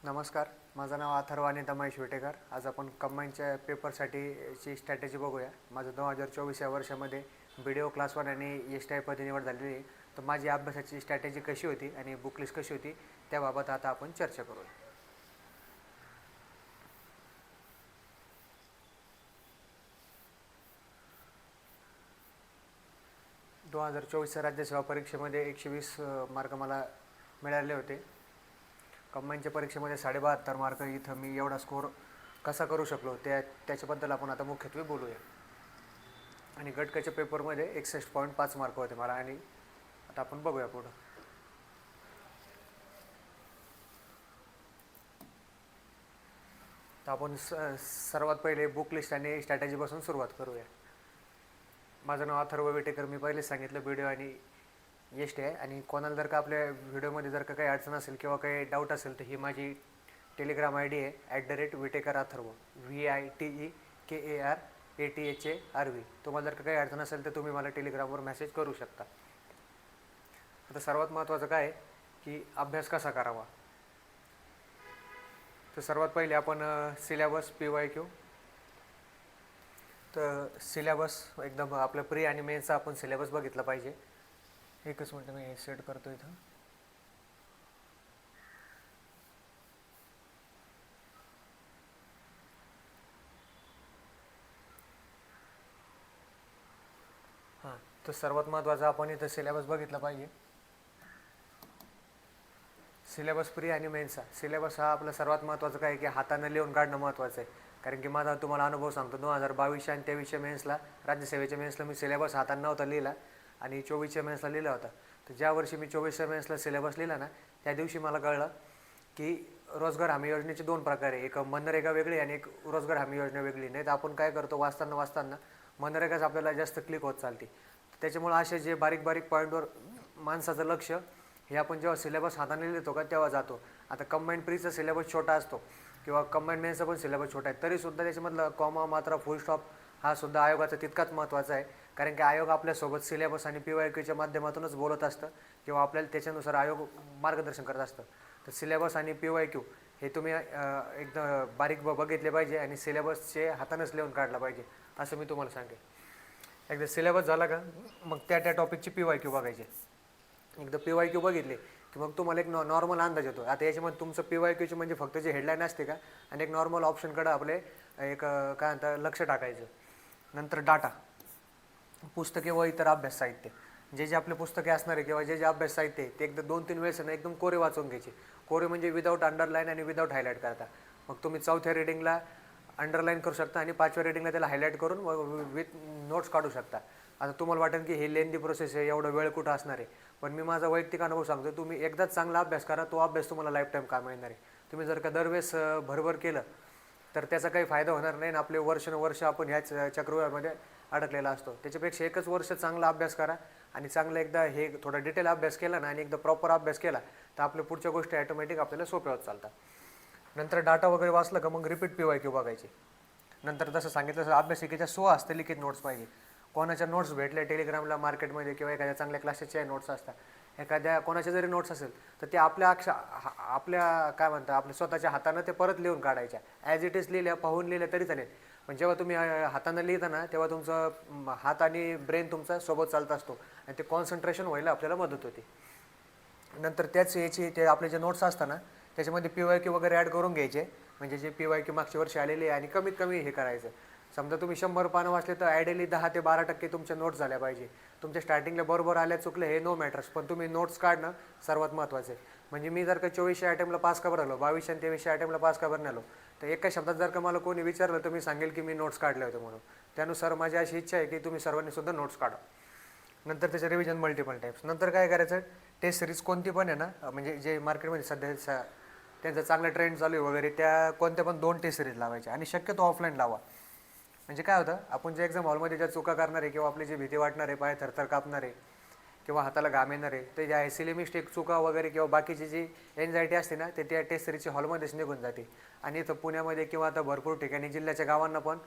नमस्कार, माझं नाव अथर्व आणि दमाईश विटेकर. आज आपण कंबाईनच्या पेपरसाठीची स्ट्रॅटेजी बघूया. माझं 2024 या वर्षामध्ये BDO क्लास 1 आणि STI मध्ये निवड झालेली आहे. तर माझी अभ्यासाची स्ट्रॅटेजी कशी होती आणि बुक लिस्ट कशी होती त्याबाबत आता आपण चर्चा करूया. 2024 राज्यसेवा परीक्षेमध्ये 120 मार्क मला मिळाले होते. कंबाईनच्या परीक्षेमध्ये 72 मार्क. इथं मी एवढा स्कोर कसा करू शकलो त्याच्याबद्दल आपण आता मुख्यत्वे बोलूया. आणि गटकाच्या पेपरमध्ये 61.5 मार्क होते मला. आणि आता आपण बघूया पुढं. तर आपण सर्वात पहिले बुक लिस्ट आणि स्ट्रॅटेजीपासून सुरुवात करूया. माझं नाव अथर्व विटेकर. मी पहिलेच सांगितलं BDO आणि STI. आणि कोणाला जर का आपल्या व्हिडिओमध्ये जर का काही अडचण असेल किंवा काही डाऊट असेल तर ही माझी टेलिग्राम ID आहे @विटेकर_अथर्व VITEKARATHARV. तुम्हाला जर का काही अडचण असेल तर तुम्ही मला टेलिग्रामवर मेसेज करू शकता. आता सर्वात महत्त्वाचं काय आहे की अभ्यास कसा करावा. तर सर्वात पहिले आपण सिलेबस PYQ. तर सिलेबस एकदम आपलं प्री आणि मेन्सचा आपण सिलेबस बघितला पाहिजे. एकच मिनटं मी सेट करतो इथं. हां, तर सर्वात महत्त्वाचं आपण इथं सिलेबस बघितला पाहिजे. सिलेबस प्री आणि मेन्सचा सिलेबस हा आपला सर्वात महत्त्वाचं काय की हातानं लिहून काढणं महत्त्वाचं आहे. कारण की माझा तुम्हाला अनुभव सांगतो, 2022 आणि 23 मेन्सला राज्यसेवेच्या मेन्सला मी सिलेबस हातानं नव्हता लिहिला आणि 24च्या मेन्सला लिहिला होता. तर ज्या वर्षी मी 24च्या मेन्सला सिलेबस लिहिला ना त्या दिवशी मला कळलं की रोजगार हमी योजनेचे 2 प्रकार आहे. एक मनरेगा वेगळी आणि एक रोजगार हमी योजना वेगळी. नाही तर आपण काय करतो वाचताना मनरेगाच आपल्याला जास्त क्लिक होत चालते. त्याच्यामुळे असे जे बारीक बारीक पॉईंटवर माणसाचं लक्ष हे आपण जेव्हा सिलेबस हाताने लिहितो का तेव्हा जातो. आता कंबाईन प्रीचा सिलेबस छोटा असतो किंवा कंबाईन मेन्सचा पण सिलेबस छोटा आहे, तरीसुद्धा त्याच्यामधलं कॉमा, मात्रा, फुल स्टॉप हा सुद्धा आयोगाचा तितकाच महत्त्वाचा आहे. कारण की आयोग आपल्यासोबत सिलेबस आणि PYQच्या माध्यमातूनच बोलत असतं किंवा आपल्याला त्याच्यानुसार आयोग मार्गदर्शन करत असतं. तर सिलेबस आणि PYQ हे तुम्ही एकदम बारीक बघितले पाहिजे आणि सिलेबसचे हातानंच लिहून काढला पाहिजे असं मी तुम्हाला सांगेन. एकदा सिलेबस झाला का मग त्या टॉपिकची PYQ बघायचे. एकदा PYQ बघितले की मग तुम्हाला एक नॉर्मल अंदाज येतो. आता याच्यामध्ये तुमचं PYQची म्हणजे फक्त जे हेडलाईन असते का आणि एक नॉर्मल ऑप्शनकडे आपले एक काय म्हणतात लक्ष टाकायचं. नंतर डाटा, पुस्तके व इतर अभ्यास साहित्य. जे आपले पुस्तके असणार आहे किंवा जे अभ्यास साहित्य आहे ते एकदा 2-3 वेळेस ना एकदम कोरे वाचून घ्यायचे. कोरे म्हणजे विदाऊट अंडरलाईन आणि विदाऊट हायलाईट करता. मग तुम्ही 4थ्या रीडिंगला अंडरलाईन करू शकता आणि 5व्या रीडिंगला त्याला हायलाईट करून विथ नोट्स काढू शकता. आता तुम्हाला वाटेल की हे लेंदी प्रोसेस आहे, एवढा वेळ कुठं असणार आहे. पण मी माझा वैयक्तिक अनुभव सांगतो, तुम्ही एकदाच चांगला अभ्यास करा, तो अभ्यास तुम्हाला लाईफ टाईम कामा येणार आहे. तुम्ही जर का दरवेळेस भरभर केलं तर त्याचा काही फायदा होणार नाही आणि आपले वर्ष आपण ह्याच चक्रव्यूहामध्ये अडकलेला असतो. त्याच्यापेक्षा एकच वर्ष चांगला अभ्यास करा आणि चांगला एकदा हे थोडा डिटेल अभ्यास केला ना आणि एकदा प्रॉपर अभ्यास केला तर आपल्या पुढच्या गोष्टी ॲटोमॅटिक आपल्याला सोप्या होत चालतात. नंतर डाटा वगैरे वाचलं का मग रिपीट PYQ बघायचे. नंतर जसं सांगितलं तसं अभ्यासिकेच्या हस्तलिखित नोट्स पाहिजे. कोणाच्या नोट्स भेटल्या टेलिग्रामला मार्केटमध्ये किंवा एखाद्या चांगल्या क्लासेसच्या नोट्स असतात, एखाद्या कोणाच्या जरी नोट्स असेल तर ते आपल्या आपल्या काय म्हणतात आपल्या स्वतःच्या हातानं ते परत लिहून काढायच्या. ॲज इट इज लिहिल्या, पाहून लिहिल्या तरी चालेल. पण जेव्हा तुम्ही हातानं लिहिता ना तेव्हा तुमचं हात आणि ब्रेन तुमचा सोबत चालत असतो आणि ते कॉन्सन्ट्रेशन व्हायला आपल्याला मदत होते. नंतर त्याच याची ते आपले जे नोट्स असतात ना त्याच्यामध्ये PYQ वगैरे ॲड करून घ्यायचे. म्हणजे जे PYQ मागच्या वर्षी आलेले आणि कमीत कमी हे करायचं. समजा तुम्ही 100 पानं वाचले तर आयडियली 10 ते 12% तुमच्या नोट्स झाल्या पाहिजे. तुमच्या स्टार्टिंगला बरोबर आल्या चुकले हे नो मॅटर्स, पण तुम्ही नोट्स काढणं सर्वात महत्त्वाचं आहे. म्हणजे मी जर का 2400 आयटमला पास का बरं आलो, 2200 आणि 2300 आयटमला पास का बरं आलो, तर एका शब्दात जर का मला कोणी विचारलं तर मी सांगेल की मी नोट्स काढले होते म्हणून. त्यानुसार माझी अशी इच्छा आहे की तुम्ही सर्वांनी सुद्धा नोट्स काढा. नंतर त्याचे रिव्हिजन मल्टिपल टाईप्स. नंतर काय करायचं, टेस्ट सिरीज कोणती पण आहे ना, म्हणजे जे मार्केटमध्ये सध्या त्यांचा चांगला ट्रेंड चालू आहे वगैरे, त्या कोणत्या पण 2 टेस्ट सिरीज लावायच्या आणि शक्यतो ऑफलाईन लावा. म्हणजे काय होतं, आपण जे एक्झाम हॉलमध्ये ज्या चुका करणार आहे किंवा आपली जी भीती वाटणार आहे, पाय थरथर कापणार आहे किंवा हाताला घाम येणार आहे, ते ज्या सिली मिस्टेक चुका वगैरे किंवा बाकीची जी एन्झायटी असते ना ते त्या टेस्ट सिरीजच्या हॉलमध्येच निघून जाते. आणि इथं पुण्यामध्ये किंवा आता भरपूर ठिकाणी जिल्ह्याच्या गावांना पण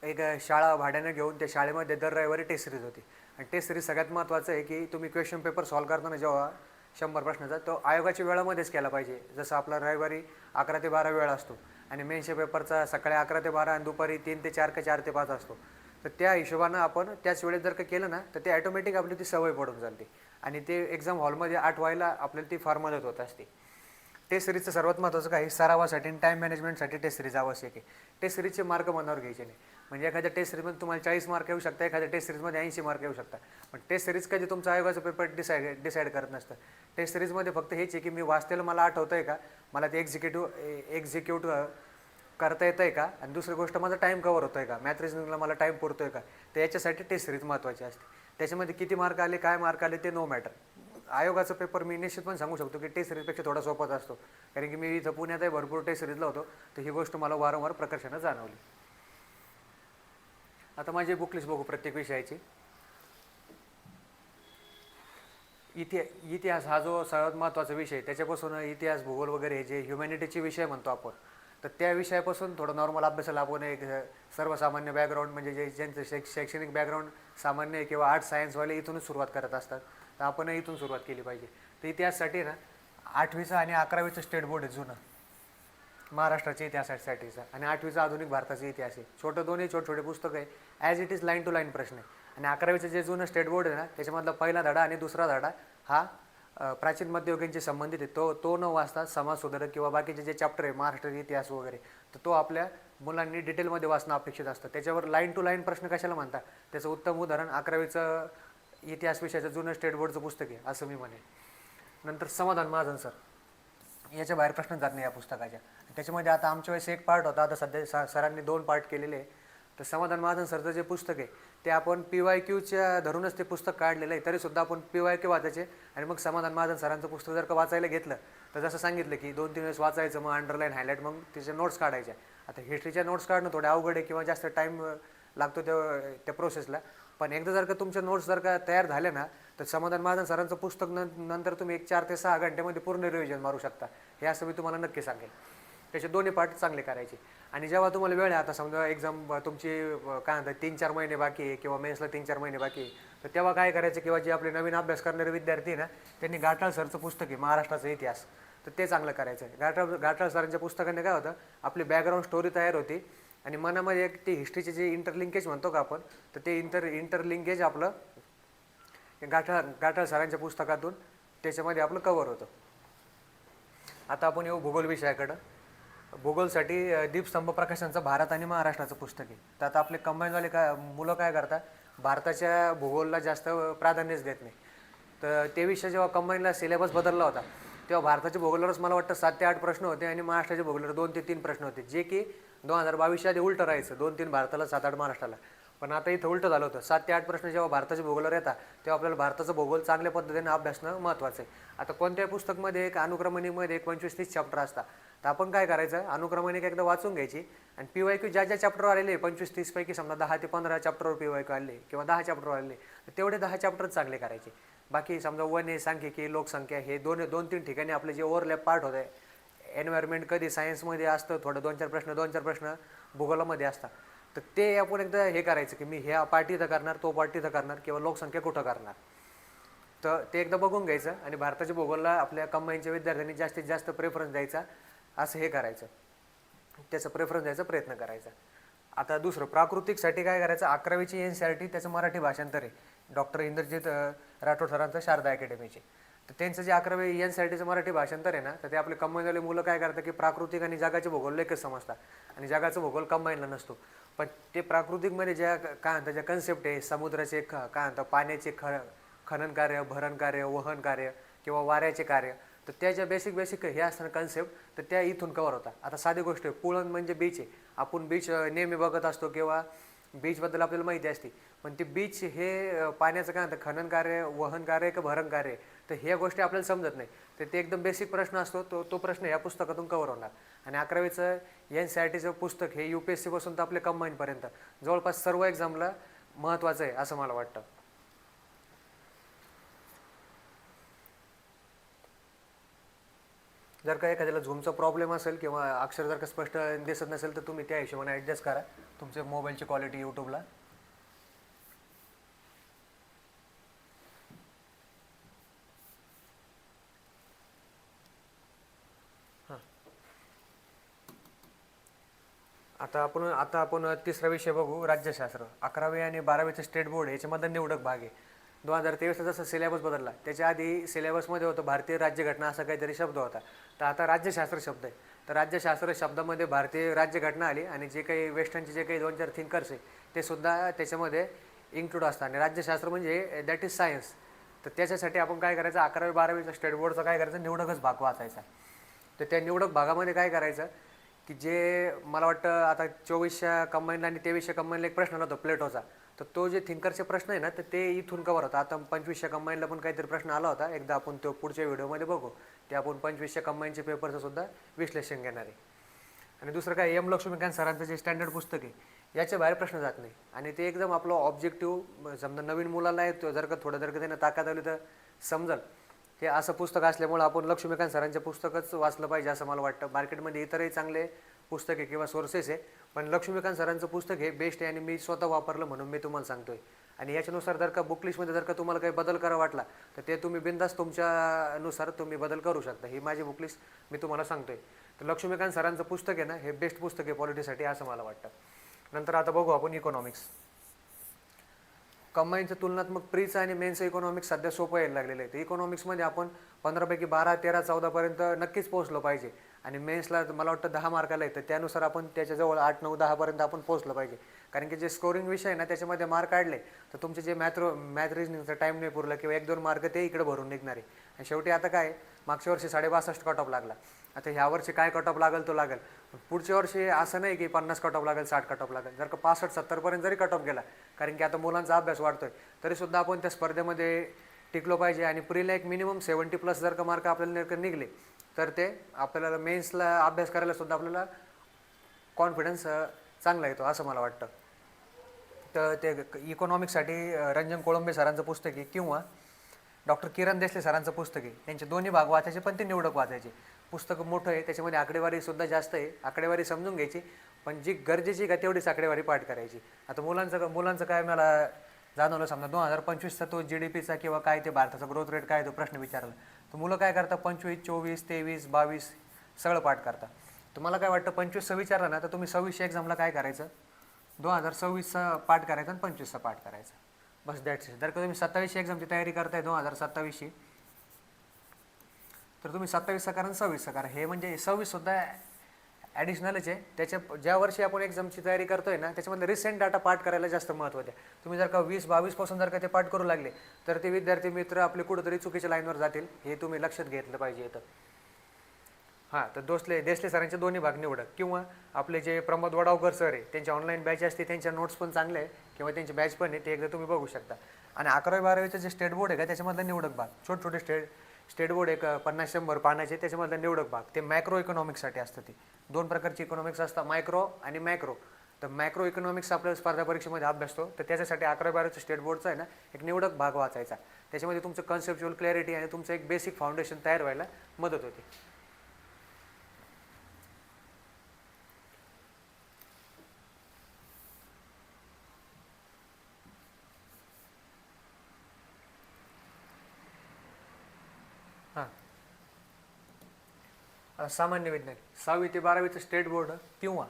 एक शाळा भाड्यानं घेऊन त्या शाळेमध्ये दर रविवारी टेस्ट सिरीज होती. आणि टेस्ट सिरीज सगळ्यात महत्त्वाचं आहे की तुम्ही क्वेश्चन पेपर सॉल्व करताना जेव्हा 100 प्रश्नाचा, तो आयोगाच्या वेळामध्येच केला पाहिजे. जसं आपला रविवारी 11 ते 12 वेळ असतो आणि मेन्सच्या पेपरचा सकाळी 11 ते 12 आणि दुपारी 3 ते 4 का 4 ते 5 असतो. तर त्या हिशोबानं आपण त्याच वेळेत जर का केलं ना तर ते ॲटोमॅटिक आपली ती सवय पडून जाते आणि ते एक्झाम हॉलमध्ये आठ व्हायला आपल्याला ती फार मदत होत असते. टेस्ट सिरीजचं सर्वात महत्त्वाचं काय, सरावासाठी आणि टाईम मॅनेजमेंटसाठी टेस्ट सिरीज आवश्यक आहे. टेस्ट सिरीजचे मार्क मनावर घ्यायचे नाही. म्हणजे एखाद्या टेस्ट सिरीजमध्ये तुम्हाला 40 मार्क येऊ शकतात, एखाद्या टेस्ट सिरीजमध्ये 80 मार्क येऊ शकतात. पण टेस्ट सिरीज कधी तुमचा आयोगाचं पेपर डिसाईड करत नसतं. टेस्ट सिरीजमध्ये फक्त हेच आहे की मी वाचतेलं मला आठवतं आहे का, मला ते एक्झिक्यूट करता येतं आहे का, आणि दुसरी गोष्ट माझा टाईम कवर होतो आहे का, मॅथ रिजनिंगला मला टाईम पुरतो आहे का. तर याच्यासाठी टेस्ट सिरीज महत्त्वाची असते. त्याच्यामध्ये किती मार्क आले, काय मार्क आले ते नो मॅटर. आयोगाचा पेपर मी निश्चित पण सांगू शकतो की टेस्ट सिरीजपेक्षा थोडा सोपाच असतो, कारण की मी इथं पुण्यातही भरपूर टेस्ट सिरीजला होतो. तर ही गोष्ट मला वारंवार प्रकर्षानं जाणवली. आता माझी बुक लिस्ट बघू प्रत्येक विषयाची. इतिहास हा जो सर्वात महत्त्वाचा विषय, त्याच्यापासून इतिहास भूगोल वगैरे जे ह्युमॅनिटीचे विषय म्हणतो आपण, तर त्या विषयापासून थोडं नॉर्मल अभ्यासाला आपण एक सर्वसामान्य बॅकग्राऊंड, म्हणजे जे ज्यांचं शैक्षणिक बॅकग्राऊंड सामान्य आहे किंवा आर्ट्स सायन्सवाले इथूनच सुरुवात करत असतात, तर आपण इथून सुरुवात केली पाहिजे. तर इतिहासासाठी ना 8वीचा आणि 11वीचं स्टेट बोर्ड आहे जुनं महाराष्ट्राच्या इतिहासासाठीचा, आणि 8वीचा आधुनिक भारताचा इतिहास आहे. दोन्ही छोटे पुस्तकं आहे. As it is line to line प्रश्न आहे. आणि 11वीचं जे जुनं स्टेट बोर्ड आहे ना, त्याच्यामधला पहिला धडा आणि दुसरा धडा हा प्राचीन मध्ययुगीनशी संबंधित आहे. तो न वाचता समाज सुधारक किंवा बाकीचे जे चॅप्टर आहे महाराष्ट्र इतिहास वगैरे, तर तो आपल्या मुलांनी डिटेलमध्ये वाचणं अपेक्षित असतं. त्याच्यावर लाईन टू लाईन प्रश्न कशाला म्हणतात, त्याचं उत्तम उदाहरण 11वीचं इतिहास विषयाचं जुनं स्टेट बोर्डचं पुस्तक आहे असं मी म्हणेन. नंतर समाधान महाजन सर, याच्या बाहेर प्रश्न जात नाही या पुस्तकाच्या. त्याच्यामध्ये आता आमच्या वेळेस एक पार्ट होता, आता सध्या सरांनी 2 पार्ट केलेले आहे. तर समाधान महाजन सरचं जे पुस्तक आहे ते आपण PYQच्या धरूनच ते पुस्तक काढलेलं आहे. तरीसुद्धा आपण PYQ वाचायचे आणि मग समाधान महाजन सरांचं पुस्तक जर का वाचायला घेतलं तर जसं सांगितलं की 2-3 वेळेस वाचायचं, मग अंडरलाईन हायलाईट, मग त्याच्या नोट्स काढायच्या. आता हिस्ट्रीच्या नोट्स काढणं थोडे अवघड आहे किंवा जास्त टाईम लागतो त्या प्रोसेसला. पण एकदा जर का तुमच्या नोट्स जर का तयार झाल्या ना, तर समाधान महाजन सरांचं पुस्तक नंतर तुम्ही 4 ते 6 घंट्यामध्ये पूर्ण रिव्हिजन मारू शकता. हे असं मी तुम्हाला नक्की सांगेल. त्याचे दोन्ही पार्ट चांगले करायचे. आणि जेव्हा तुम्हाला वेळ आहे, आता समजा एक्झाम तुमची काय म्हणतात 3-4 महिने बाकी आहे किंवा मेन्सला 3-4 महिने बाकी आहे, तर तेव्हा काय करायचं, किंवा जे आपले नवीन अभ्यास करणारे विद्यार्थी आहे ना, त्यांनी घाटाळ सरचं पुस्तक आहे महाराष्ट्राचा इतिहास, तर ते चांगलं करायचं आहे. घाटाळ सरांच्या पुस्तकाने काय होतं, आपली बॅकग्राऊंड स्टोरी तयार होती आणि मनामध्ये एक ते हिस्ट्रीचे जे इंटरलिंकेज म्हणतो का आपण, तर ते इंटरलिंकेज आपलं घाटाळ सरांच्या पुस्तकातून त्याच्यामध्ये आपलं कव्हर होतं. आता आपण येऊ भूगोल विषयाकडं. भूगोलसाठी दीपस्तंभ प्रकाशनचं भारत आणि महाराष्ट्राचं पुस्तक आहे. तर आता आपले कंबाईनवाले मुलं काय करतात, भारताच्या भूगोलला जास्त प्राधान्यच देत नाही. तर ते विषय जेव्हा कंबाईनला सिलेबस बदलला होता तेव्हा भारताच्या भूगोलावरच मला वाटतं 7 ते 8 प्रश्न होते आणि महाराष्ट्राच्या भूगोलावर 2 ते 3 प्रश्न होते, जे की 2022 आधी उलटं राहायचं, 2-3 भारताला 7-8 महाराष्ट्राला. पण आता इथं उलटं झालं होतं. 7 ते 8 प्रश्न जेव्हा भारताच्या भूगोलावर येतात तेव्हा आपल्याला भारताचं भूगोल चांगल्या पद्धतीने अभ्यासणं महत्त्वाचं आहे. आता कोणत्याही पुस्तकमध्ये एक अनुक्रमणिकेमध्ये 25-30 चॅप्टर असतात, तर आपण काय करायचं, अनुक्रमणिका एकदा वाचून घ्यायची आणि PYQ ज्या चॅप्टरवर आलेले 25-30 पैकी समजा 10 ते 15 चॅप्टरवर PYQ आले किंवा 10 चॅप्टरवर आले, तर तेवढे 10 चॅप्टर चांगले करायचे. बाकी समजा वने, सांख्यिकी, लोकसंख्या हे 2-3 ठिकाणी आपले जे ओव्हरलॅप पार्ट होत आहे, एन्व्हायरमेंट कधी सायन्समध्ये असतं थोडं 2-4 प्रश्न भूगोलामध्ये असतात, तर ते आपण एकदा हे करायचं की मी ह्या पार्ट इथं करणार, तो पार्ट इथं करणार किंवा लोकसंख्या कुठं करणार, तर ते एकदा बघून घ्यायचं आणि भारताच्या भूगोलला आपल्या कंबाईनच्या विद्यार्थ्यांनी जास्तीत जास्त प्रेफरन्स द्यायचा, असं हे करायचं, त्याचा प्रेफरन्स द्यायचा प्रयत्न करायचा. आता दुसरं प्राकृतिकसाठी काय करायचं, 11वीची NCERT त्याचं मराठी भाषांतर आहे डॉक्टर इंद्रजित राठोड सरांचं शारदा अकॅडमीचे. तर त्यांचं जे 11वी NCERTचं मराठी भाषांतर आहे ना, तर ते आपले कंबाईनवाले मुलं काय करतात की प्राकृतिक आणि जगाचे भूगोल एकच समजतात आणि जगाचा भूगोल कंबाईनला नसतो. पण ते प्राकृतिकमध्ये ज्या काय म्हणतात ज्या कन्सेप्ट आहे, समुद्राचे काय म्हणतात पाण्याचे खनन कार्य, भरण कार्य, वहन कार्य किंवा वाऱ्याचे कार्य, तर त्या ज्या बेसिक हे असतात कन्सेप्ट, तर त्या इथून कवर होतात. आता साधी गोष्ट आहे, पुळण म्हणजे बीच आहे. आपण बीच नेहमी बघत असतो किंवा बीचबद्दल आपल्याला माहिती असते, पण ते बीच हे पाण्याचं काय म्हणतात खनन कार्य, वहन कार्य का भरण कार्य, तर ह्या गोष्टी आपल्याला समजत नाही. तर ते एकदम बेसिक प्रश्न असतो, तो प्रश्न या पुस्तकातून कवर होणार. आणि 11वीचं NCERTचं पुस्तक हे UPSC पासून तर आपल्या कंबाईनपर्यंत जवळपास सर्व एक्झामला महत्त्वाचं आहे असं मला वाटतं. जर का एखाद्याला झूमचा प्रॉब्लेम असेल किंवा अक्षर जर का स्पष्ट दिसत नसेल तर तुम्ही त्या हिशोबाने ॲडजस्ट करा तुमच्या मोबाईलची क्वालिटी यूट्यूबला. हां, आता आपण तिसरा विषय बघू, राज्यशास्त्र. 11वी आणि 12वीचं स्टेट बोर्ड याच्यामधला निवडक भाग आहे. 2023ला जसं सिलेबस बदलला, त्याच्या आधी सिलेबसमध्ये होतं भारतीय राज्यघटना असा काहीतरी शब्द होता. तर आता राज्यशास्त्र शब्द आहे. तर राज्यशास्त्र शब्दामध्ये भारतीय राज्यघटना आली आणि जे काही वेस्टर्नचे जे काही 2-4 थिंकर्स आहे ते सुद्धा त्याच्यामध्ये इन्क्लूड असतात. आणि राज्यशास्त्र म्हणजे दॅट इज सायन्स. तर त्याच्यासाठी आपण काय करायचं, 11वी-12वीचा स्टेट बोर्डचा काय करायचं, निवडकच भाग वाचायचा. तर त्या निवडक भागामध्ये काय करायचं, की जे मला वाटतं आता 2400 कंबाईनला आणि 2300 कंबाईनला एक प्रश्न होता प्लेटोचा. तर तो जे थिंकरचे प्रश्न आहे ना, तर ते इथून कवर होता. आता 2500 कंबाईनला पण काहीतरी प्रश्न आला होता, एकदा आपण तो पुढच्या व्हिडिओमध्ये बघू. ते आपण 2500 कंबाईनचे पेपरचं सुद्धा विश्लेषण घेणार आहे. आणि दुसरं काय, एम लक्ष्मीकांत सरांचं जे स्टँडर्ड पुस्तक आहे याच्या बाहेर प्रश्न जात नाही. आणि ते एकदम आपलं ऑब्जेक्टिव्ह, समजा नवीन मुलाला आहे तो जर का त्यानं ताकद आली तर समजल. हे असं पुस्तक असल्यामुळं आपण लक्ष्मीकांत सरांचे पुस्तकच वाचलं पाहिजे असं मला वाटतं. मार्केटमध्ये इतरही चांगले पुस्तक आहे किंवा सोर्सेस आहे, पण लक्ष्मीकांत सरांचं पुस्तक हे बेस्ट आहे आणि मी स्वतः वापरलं म्हणून मी तुम्हाला सांगतोय. आणि याच्यानुसार जर का बुकलिस्टमध्ये जर का तुम्हाला काही बदल करा वाटला तर ते तुम्ही बिंदास तुमच्यानुसार तुम्ही बदल करू शकता. ही माझी बुकलिस्ट मी तुम्हाला सांगतोय. तर लक्ष्मीकांत सरांचं पुस्तक आहे ना, हे बेस्ट पुस्तक आहे पॉलिटीसाठी असं मला वाटतं. नंतर आता बघू आपण इकॉनॉमिक्स. कंबाईनचं तुलनात्मक प्रीचं आणि मेन्सचं इकॉनॉमिक्स सध्या सोपं यायला लागलेलं आहे. तर इकॉनॉमिक्समध्ये आपण 15पैकी 12, 13, 14पर्यंत नक्कीच पोहोचलो पाहिजे. आणि मेन्सला मला वाटतं 10 मार्काला आहे, तर त्यानुसार आपण त्याच्याजवळ 8, 9, 10पर्यंत आपण पोहोचलं पाहिजे. कारण की जे स्कोरिंग विषय आहे ना त्याच्यामध्ये मार्क काढले तर तुमचे जे मॅथ रिजनिंगचा टाईम नाही पुरला किंवा 1-2 मार्क ते इकडे भरून निघणार आहे. आणि शेवटी आता काय, मागच्या वर्षी 62 कट ऑफ लागला. आता ह्या वर्षी काय कट ऑफ लागेल तो लागेल. पुढच्या वर्षी असं नाही की 50 कट ऑफ लागेल, 60 कट ऑफ लागेल. जर का 65-70पर्यंत जरी कट ऑफ गेला, कारण की आता मुलांचा अभ्यास वाढतोय, तरीसुद्धा आपण त्या स्पर्धेमध्ये टिकलो पाहिजे. आणि प्रीला एक मिनिमम 70+ जर का मार्क आपल्याला निघले तर ते आपल्याला मेन्सला अभ्यास करायला सुद्धा आपल्याला कॉन्फिडन्स चांगला येतो असं मला वाटतं. तर ते इकॉनॉमिक्ससाठी रंजन कोळंबे सरांचं पुस्तक आहे किंवा डॉक्टर किरण देसले सरांचं पुस्तक आहे. त्यांचे दोन्ही भाग वाचायचे, पण ते निवडक वाचायचे. पुस्तक मोठं आहे, त्याच्यामध्ये आकडेवारीसुद्धा जास्त आहे. आकडेवारी समजून घ्यायची, पण जी गरजेची का तेवढीच आकडेवारी पाठ करायची. आता मुलांचं काय मला जाणवलं, समजा 2025चा तो GDPचा किंवा काय ते भारताचा ग्रोथ रेट काय तो प्रश्न विचारला, तर मुलं काय करतात 25, 24, 23, 22 सगळं पाठ करतात. तर मला काय वाटतं 25चं विचारलं ना तर तुम्ही 2600 एक्झामला काय करायचं, 2026चा पाठ करायचा आणि 25चा पाठ करायचा, बस दॅट्स इट. जर का तुम्ही 2700 एक्झामची तयारी करताय 2027ची, तर तुम्ही 27चा करा आणि 26चा करा. हे म्हणजे 26सुद्धा ॲडिशनलच आहे. त्याच्या ज्या वर्षी आपण एक्झामची तयारी करतोय ना त्याच्यामध्ये रिसेंट डाटा पाठ करायला जास्त महत्त्व द्या. तुम्ही जर का 20-22पासून जर का ते पाठ करू लागले तर ते विद्यार्थी मित्र आपले कुठंतरी चुकीच्या लाईनवर जातील, हे तुम्ही लक्षात घेतलं पाहिजे इथं. हां, तर देसले सरांचे दोन्ही भाग निवडक किंवा आपले जे प्रमोद वडावकर सर आहे त्यांची ऑनलाईन बॅच असते, त्यांच्या नोट्स पण चांगले आहे किंवा त्यांची बॅच पण आहे, ते एकदा तुम्ही बघू शकता. आणि 11वी-12वीचं जे स्टेट बोर्ड आहे का त्याच्यामधला निवडक भाग, छोटे स्टेट बोर्ड एक 50-100 पानाचे, त्याच्यामधला निवडक भाग ते मॅक्रो इकॉनॉमिक्ससाठी असतं. ते 2 प्रकारचे इकॉनॉमिक्स असतात, मायक्रो आणि मॅक्रो. तर मॅक्रो इकॉनॉमिक्स आपल्या स्पर्धा परीक्षेमध्ये अभ्यासतो, तर त्याच्यासाठी 11वी-12वीचं स्टेट बोर्डचा आहे ना एक निवडक भाग वाचायचा. त्याच्यामध्ये तुमचं कन्सेप्च्युअल क्लॅरिटी आणि तुमचं एक बेसिक फाउंडेशन तयार व्हायला मदत होते. हां, सामान्य विज्ञान 6वी ते 12वीचं स्टेट बोर्ड किंवा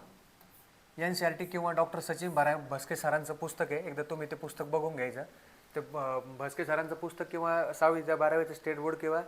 NCERT किंवा डॉक्टर सचिन भस्के सरांचं पुस्तक आहे, एकदा तुम्ही ते पुस्तक बघून घ्यायचं. ते भस्के सरांचं पुस्तक किंवा 6वी ते 12वीचं स्टेट बोर्ड किंवा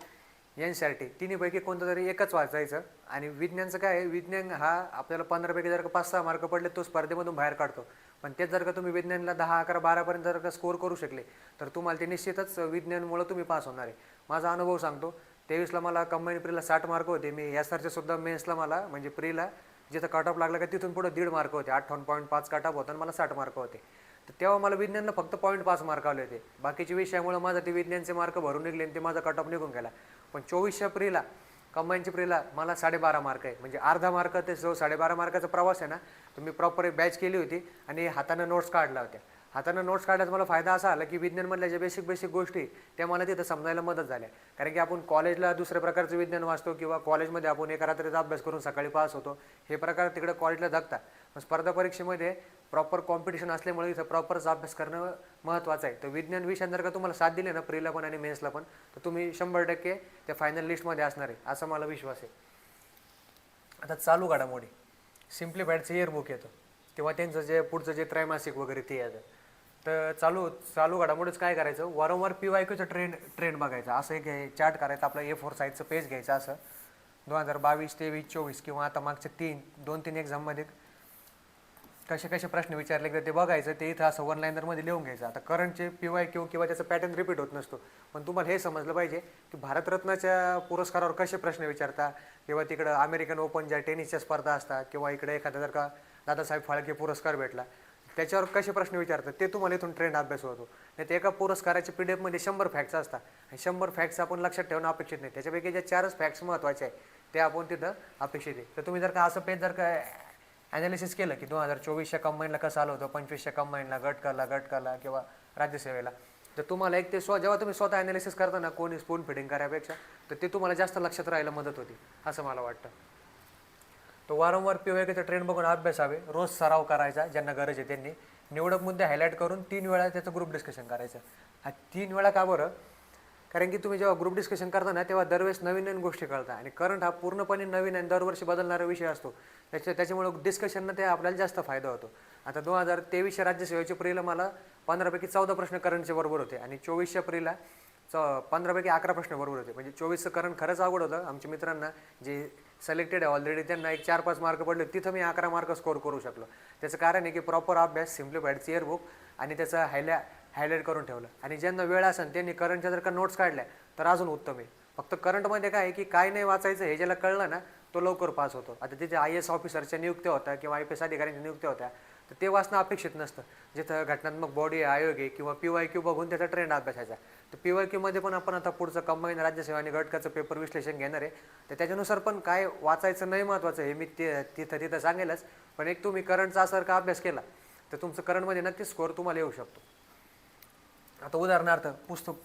NCERT तिन्हीपैकी कोणतं तरी एकच वाचायचं. आणि विज्ञानचं काय आहे, विज्ञान हा आपल्याला 15पैकी जर का 5-6 मार्क पडले तो स्पर्धेमधून बाहेर काढतो. पण तेच जर का तुम्ही विज्ञानला 10, 11, 12पर्यंत जर का स्कोर करू शकले तर तुम्हाला ते निश्चितच विज्ञानमुळं तुम्ही पास होणार आहे. माझा अनुभव सांगतो, 23ला मला कंबाईन प्रीला 60 मार्क होते. मी यासारखे सुद्धा मेन्सला मला म्हणजे प्रीला जिथं कट ऑफ लागला का तिथून पुढे 1.5 मार्क होते, 58.5 कट ऑफ होता आणि मला 60 मार्क होते. तर तेव्हा मला विज्ञानला फक्त 0.5 मार्क आले होते. बाकीच्या विषयामुळे माझं ते विज्ञानचे मार्क भरून निघले आणि ते माझा कट ऑफ निघून गेला. पण 2400 प्रीला कंबाईनच्या प्रीला मला 12.5 मार्क आहे, म्हणजे अर्धा मार्क ते जो 12.5 मार्काचा प्रवास आहे ना, तर मी प्रॉपर एक बॅच केली होती आणि हातानं नोट्स काढल्या होत्या. हातानं नोट्स काढल्यास मला फायदा असा आला की विज्ञानमधल्या ज्या बेसिक गोष्टी त्या मला तिथं समजायला मदत झाल्या. कारण की आपण कॉलेजला दुसऱ्या प्रकारचं विज्ञान वाचतो किंवा कॉलेजमध्ये आपण एका रात्रीचा अभ्यास करून सकाळी पास होतो, हे प्रकार तिकडे कॉलेजला जगतात. पण स्पर्धा परीक्षेमध्ये प्रॉपर कॉम्पिटिशन असल्यामुळे इथं प्रॉपरच अभ्यास करणं महत्त्वाचं आहे. तर विज्ञान विषयात जर का तुम्हाला साथ दिली ना प्रीला पण आणि मेन्सला पण, तर तुम्ही 100% त्या फायनल लिस्टमध्ये असणार आहे, असा मला विश्वास आहे. आता चालू घडामोडी सिम्प्लिफाईडचं इयरबुक येतं किंवा त्यांचं जे पुढचं जे त्रैमासिक वगैरे ते येतं. तर चालू चालू घडामोडीच काय करायचं, वारंवार PYQचं ट्रेंड बघायचा. असं एक चार्ट करायचं, आपलं A4 साईजचं पेज घ्यायचं. असं 2022, 23, 24 किंवा आता मागच्या 2-3 एक्झाममध्ये कसे कसे प्रश्न विचारले तर ते बघायचं. ते इथं असं वन लाईनरमध्ये लिहून घ्यायचं. आता करंटचे PYQ किंवा त्याचा पॅटर्न रिपीट होत नसतो, पण तुम्हाला हे समजलं पाहिजे की भारतरत्नाच्या पुरस्कारावर कसे प्रश्न विचारता, किंवा तिकडं अमेरिकन ओपन ज्या टेनिसच्या स्पर्धा असतात, किंवा इकडे एखादा जर का दादासाहेब फाळके पुरस्कार भेटला त्याच्यावर कसे प्रश्न विचारतात ते तुम्हाला इथून ट्रेंड अभ्यास होतो. नाही तर एका पुरस्काराच्या PDF मध्ये 100 फॅक्ट्स असतात आणि 100 फॅक्ट्स आपण लक्षात ठेवणं अपेक्षित नाही. त्याच्यापैकी ज्या 4च फॅक्ट्स महत्त्वाचे आहे ते आपण तिथं अपेक्षित आहे. तर तुम्ही जर का असं पेज जर का ॲनालिसिस केलं की 2024च्या कंबाईनला कसं आलं होतं, 25च्या कंबाईनला गटकाला किंवा राज्यसेवेला, तर तुम्हाला एक ते जेव्हा तुम्ही स्वतः ॲनालिसिस करता ना, कोणी स्पून फिडिंग करायपेक्षा, तर ते तुम्हाला जास्त लक्षात राहायला मदत होती असं मला वाटतं. तो वारंवार PYQचा ट्रेंड बघून अभ्यासावे, रोज सराव करायचा ज्यांना गरज आहे त्यांनी. निवडक मुद्दे हायलाईट करून 3 वेळा त्याचं ग्रुप डिस्कशन करायचं. हा 3 वेळा का बरं? कारण की तुम्ही जेव्हा ग्रुप डिस्कशन करता ना, तेव्हा दरवेळेस नवीन नवीन गोष्टी कळतात आणि करंट हा पूर्णपणे नवीन आणि दरवर्षी बदलणारा विषय असतो. त्याच्यामुळे डिस्कशननं ते आपल्याला जास्त फायदा होतो. आता 2023च्या राज्यसेवेच्या प्रीला मला 15 पैकी 14 प्रश्न करंटचे बरोबर होते आणि 24च्या प्रीला 15 पैकी 11 प्रश्न बरोबर होते. म्हणजे 24चं करंट खरंच अवघड होतं. आमच्या मित्रांना जे सिलेक्टेड आहे ऑलरेडी त्यांना एक 4-5 मार्क पडले, तिथं मी 11 मार्क स्कोर करू शकलो. त्याचं कारण आहे की प्रॉपर अभ्यास, सिम्प्लिफाईडचं इयरबुक आणि त्याचं हायलाईट करून ठेवलं. आणि ज्यांना वेळ असेल त्यांनी करंटच्या जर का नोट्स काढल्या तर अजून उत्तम आहे. फक्त करंटमध्ये काय आहे की काय नाही वाचायचं हे ज्याला कळलं ना तो लवकर पास होतो. आता तिथे IAS ऑफिसरच्या नियुक्त्या होत्या किंवा IPS अधिकाऱ्यांच्या नियुक्त्या होत्या, तर ते वाचणं अपेक्षित नसतं. जिथं घटनात्मक बॉडी आयोग आहे किंवा PYQ बघून त्याचा ट्रेंड अभ्यासायचा. तर PYQमध्ये पण आपण आता पुढचं कंबाईन राज्यसेवा आणि गटकाचं पेपर विश्लेषण घेणार आहे. तर त्याच्यानुसार पण काय वाचायचं नाही महत्त्वाचं हे मी तिथं सांगेलच. पण एक तुम्ही करंटचा असर का अभ्यास केला तर तुमचं करंटमध्ये नक्कीच स्कोअर तुम्हाला येऊ शकतो. आता उदाहरणार्थ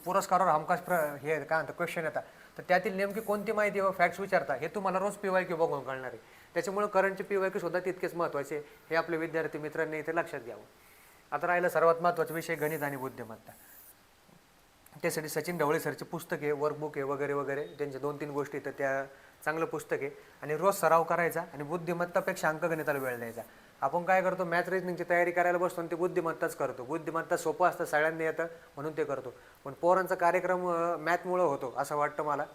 पुरस्कारावर हमखास हे काय म्हणतात क्वेश्चन येतात, तर त्यातील नेमकी कोणती माहिती व फॅक्ट्स विचारता हे तुम्हाला रोज PYQ बघून कळणार आहे. त्याच्यामुळे करंटचे PYQ सुद्धा तितकेच महत्त्वाचे हे आपले विद्यार्थी मित्रांनी इथे लक्षात घ्यावं. आता राहिलं सर्वात महत्त्वाचा विषय गणित आणि बुद्धिमत्ता. त्यासाठी सचिन ढवळे सरचे पुस्तक आहे, वर्कबुक आहे वगैरे वगैरे, त्यांच्या 2-3 गोष्टी तर त्या चांगलं पुस्तक आहे. आणि रोज सराव करायचा आणि बुद्धिमत्तापेक्षा अंकगणिताला वेळ द्यायचा. आपण काय करतो, मॅथ रिजनिंगची तयारी करायला बसतो आणि ते बुद्धिमत्ताच करतो. बुद्धिमत्ता सोपं असतं, सगळ्यांनी येतं म्हणून ते करतो. पण पोरांचा कार्यक्रम मॅथमुळं होतो असं वाटतं मला.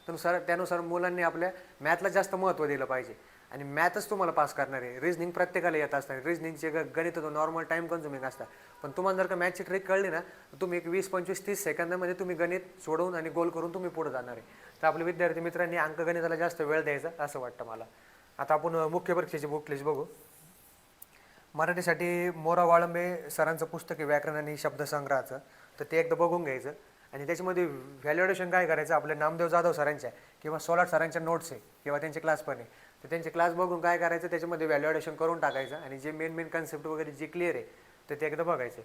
त्यानुसार मुलांनी आपल्या मॅथला जास्त महत्त्व दिलं पाहिजे आणि मॅथच तुम्हाला पास करणार आहे. रिजनिंग प्रत्येकाला येत असतं, रिजनिंगचे गणित नॉर्मल टाईम कन्झ्युमिंग असतात. पण तुम्हाला जर का मॅथची ट्रिक कळली ना तर तुम्ही एक 20, 25, 30 सेकंदामध्ये तुम्ही गणित सोडवून आणि गोल करून तुम्ही पुढे जाणार आहे. तर आपल्या विद्यार्थी मित्रांनी अंकगणिताला जास्त वेळ द्यायचा असं वाटतं मला. आता आपण मुख्य परीक्षेची बुक लिस्ट बघू. मराठीसाठी मोरा वाळंबे सरांचं पुस्तक आहे व्याकरण आणि शब्दसंग्रहाचं, तर ते एकदा बघून घ्यायचं. आणि त्याच्यामध्ये व्हॅल्युएशन काय करायचं, आपले नामदेव जाधव सरांच्या किंवा सोलाट सरांच्या नोट्स आहे किंवा त्यांचे क्लास पण आहे, तर त्यांचे क्लास बघून काय करायचं त्याच्यामध्ये व्हॅल्युएशन करून टाकायचं आणि जे मेन कन्सेप्ट वगैरे जे क्लिअर आहे तर ते एकदा बघायचं.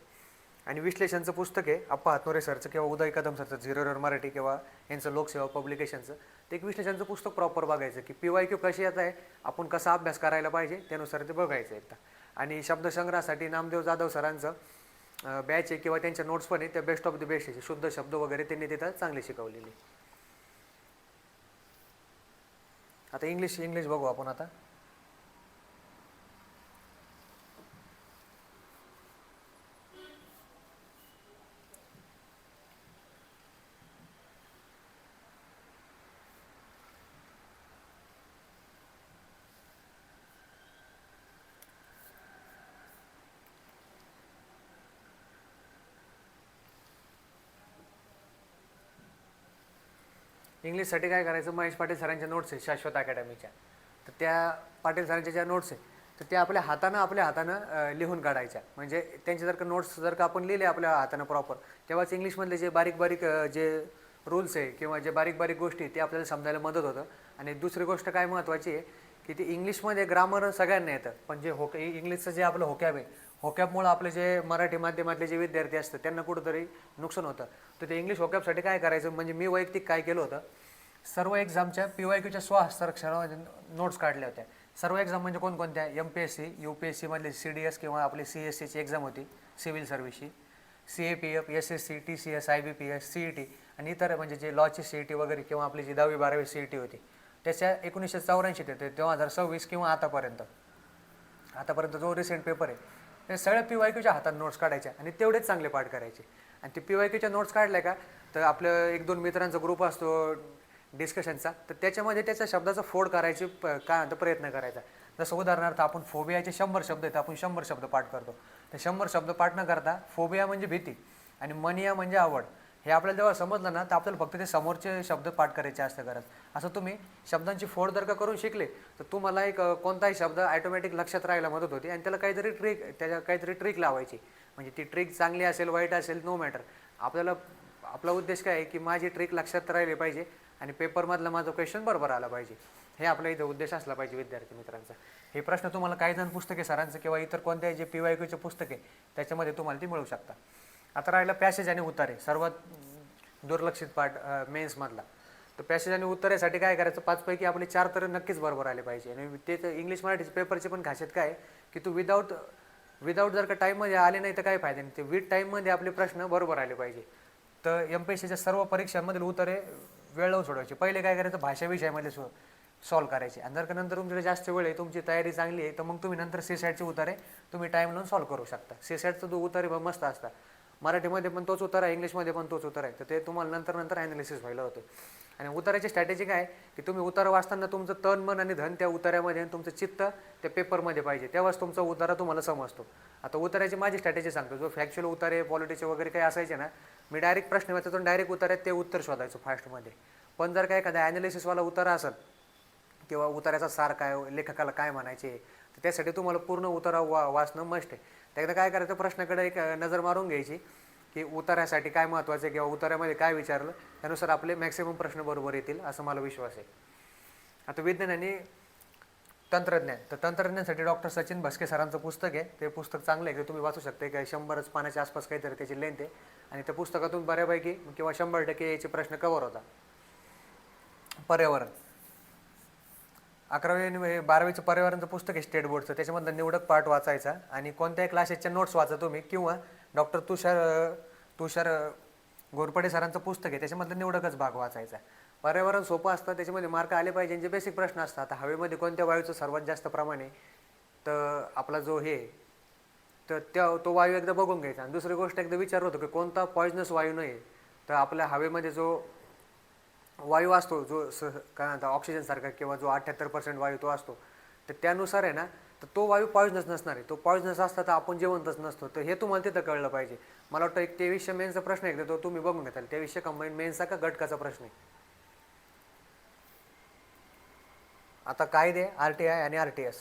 आणि विश्लेषणचं पुस्तक आहे अप्पा हातनोरे सरचं किंवा उदय कदम सरचं, झिरो एरर मराठी किंवा यांचं लोकसेवा पब्लिकेशनचं, ते एक विश्लेषणचं पुस्तक प्रॉपर बघायचं की PYQ कशी येत आहे, आपण कसा अभ्यास करायला पाहिजे त्यानुसार ते बघायचं एकदा. आणि शब्दसंग्रहासाठी नामदेव जाधव सरांचं बॅच आहे किंवा त्यांच्या नोट्स पण आहे, त्या बेस्ट ऑफ द बेस्ट आहे. शुद्ध शब्द वगैरे त्यांनी तिथं चांगली शिकवलेली. आता इंग्लिश बघू आपण. आता इंग्लिशसाठी काय करायचं, महेश पाटील सरांच्या नोट्स आहे शाश्वत अकॅडमीच्या, तर त्या पाटील सरांच्या ज्या नोट्स आहे तर त्या आपल्या हातानं लिहून काढायच्या. म्हणजे त्यांचे जर का नोट्स जर का आपण लिहिले आपल्या हातानं प्रॉपर, तेव्हाच इंग्लिशमधले जे बारीक जे रूल्स आहे किंवा जे बारीक गोष्टी ते आपल्याला समजायला मदत होतं. आणि दुसरी गोष्ट काय महत्त्वाची आहे की ती इंग्लिशमध्ये ग्रामर सगळ्यांना येतं, पण जे इंग्लिशचं जे आपलं होकॅब आहे, होकॅबमुळं आपले जे मराठी माध्यमातले जे विद्यार्थी असतात त्यांना कुठंतरी नुकसान होतं. तर ते इंग्लिश होकॅबसाठी काय करायचं, म्हणजे मी वैयक्तिक काय केलं होतं, सर्व एक्झामच्या PYQच्या स्वहस्ताक्षरामध्ये नोट्स काढल्या होत्या. सर्व एक्झाम म्हणजे कोणकोणत्या, MPSC, UPSC मधले CDS किंवा आपली CSCची एक्झाम होती civil सर्व्हिसची, CAPF, SSC, TCS, IBPS, CET आणि इतर म्हणजे जे लॉची CET वगैरे किंवा आपली जी 10वी 12वी CET होती, त्याच्या 1984 ते 2026 किंवा आतापर्यंत जो रिसेंट पेपर आहे ते सगळ्या PYQच्या हातात नोट्स काढायच्या आणि तेवढेच चांगले पाठ करायचे. आणि ते PYQच्या नोट्स काढल्या का तर आपलं 1-2 मित्रांचा ग्रुप असतो डिस्कशनचा, तर त्याच्यामध्ये त्याच्या शब्दाचा फोड करायची काय म्हणतो प्रयत्न करायचा. जसं उदाहरणार्थ आपण फोबियाचे 100 शब्द आहेत, आपण 100 शब्द पाठ करतो. ते 100 शब्द पाठ न करता फोबिया म्हणजे भीती आणि मनिया म्हणजे आवड हे आपल्याला जेव्हा समजलं ना, तर आपल्याला फक्त ते समोरचे शब्द पाठ करायचे असतं गरज. असं तुम्ही शब्दांची फोड जर का करून शिकले तर तुम्हाला एक कोणताही शब्द ॲटोमॅटिक लक्षात राहायला मदत होती आणि त्याला काहीतरी ट्रिक लावायची. म्हणजे ती ट्रिक चांगली असेल वाईट असेल नो मॅटर, आपला उद्देश काय आहे की माझी ट्रिक लक्षात राहिली पाहिजे आणि पेपरमधला माझा क्वेश्चन बरोबर आला पाहिजे. हे आपला इथं उद्देश असला पाहिजे विद्यार्थी मित्रांचा. हे प्रश्न तुम्हाला काही जण पुस्तके सरांचं किंवा इतर कोणत्याही जे PYQचे पुस्तके त्याच्यामध्ये तुम्हाला ती मिळू शकता. आता राहिला पॅसेज आणि उत्तरे, सर्वात दुर्लक्षित पार्ट मेन्समधला. तर पॅसेज आणि उत्तरेसाठी काय करायचं, 5 पैकी आपले 4 तर नक्कीच बरोबर आले पाहिजे. आणि ते तर इंग्लिश मराठीचे पेपरची पण खासियत काय की तू विदाऊट जर का टाईममध्ये आले नाही तर काय फायदा नाही, ते विथ टाईममध्ये आपले प्रश्न बरोबर आले पाहिजे. तर MPSCच्या सर्व परीक्षांमधील उत्तरे वेळ लावून सोडवायची. पहिले काय करायचं, भाषा विषयामध्ये सॉल्व्ह करायचे आणि जर का नंतर तुमच्याकडे जास्त वेळ आहे, तुमची तयारी चांगली आहे, तर मग तुम्ही नंतर CSATचे उत्तरे तुम्ही टाईम लावून सॉल्व्ह करू शकता. CSATचं जो उत्तरे मस्त असतात, मराठीमध्ये पण तोच उत्तर आहे, इंग्लिशमध्ये पण तोच उत्तर आहे. तर ते तुम्हाला नंतर ॲनालिसिस व्हायला होतं. आणि उताराची स्ट्रॅटेजी काय की तुम्ही उतार वाचताना तुमचं तन मन आणि धन त्या उतार्यामध्ये आणि तुमचं चित्त त्या पेपरमध्ये पाहिजे, तेव्हाच तुमचा उतारा तुम्हाला समजतो. आता उताराची माझी स्ट्रॅटेजी सांगतो. जो फॅक्च्युअल उतारे पॉलिटिक्सचे वगैरे काही असायचे ना, मी डायरेक्ट प्रश्न वाचायचो, डायरेक्ट उतार्यात ते उत्तर शोधायचो फास्टमध्ये. पण जर का एखादा ॲनालिसिसवाला उतारा असेल किंवा उतार्याचा सार काय, लेखकाला काय म्हणायचे, तर त्यासाठी तुम्हाला पूर्ण उतारा वाचणं मस्ट आहे. त्याकडे काय करायचं, प्रश्नाकडे एक नजर मारून घ्यायची की उतार्यासाठी काय महत्त्वाचं आहे किंवा उतार्यामध्ये काय विचारलं, त्यानुसार आपले मॅक्सिमम प्रश्न बरोबर येतील असं मला विश्वास आहे. आता विज्ञान आणि तंत्रज्ञान, तर तंत्रज्ञानासाठी डॉक्टर सचिन भस्के सरांचं पुस्तक आहे. ते पुस्तक चांगलं आहे की तुम्ही वाचू शकता. काय 100च पानाच्या आसपास काहीतरी त्याची लेंथ आहे आणि त्या पुस्तकातून बऱ्यापैकी किंवा 100% याचे प्रश्न कव्हर होता. पर्यावरण, 11वी आणि 12वीचं पर्यावरणचं पुस्तक आहे स्टेट बोर्डचं, त्याच्यामधलं निवडक पार्ट वाचायचा आणि कोणत्याही क्लासेसच्या नोट्स वाचा तुम्ही, किंवा डॉक्टर तुषार घोरपडे सरांचं पुस्तक आहे त्याच्यामधलं निवडकच भाग वाचायचा. पर्यावरण सोपं असतं, त्याच्यामध्ये मार्क आले पाहिजे, जे बेसिक प्रश्न असतात. आता हवेमध्ये कोणत्या वायूचं सर्वात जास्त प्रमाण आहे, तर आपला जो हे तर तो वायू एकदा बघून घ्यायचा. आणि दुसरी गोष्ट एकदा विचारलं होतं की कोणता पॉइझनस वायू नाही, तर आपल्या हवेमध्ये जो वायू असतो जो काय म्हणतात ऑक्सिजनसारखा किंवा जो 78% वायू तो असतो, तर त्यानुसार आहे ना, तर तो वायू पॉइझनस नसणार आहे. तो पॉइझनस असता तर आपण जिवंतच नसतो. तर हे तुम्हाला तिथं कळलं पाहिजे. मला वाटतं एक 2300 मेन्सचा प्रश्न एकदा तो तुम्ही बघून घेताल. 2300 कंबाईन मेन्सचा का घटकाचा प्रश्न आहे. आता कायदे, RTI आणि RTS.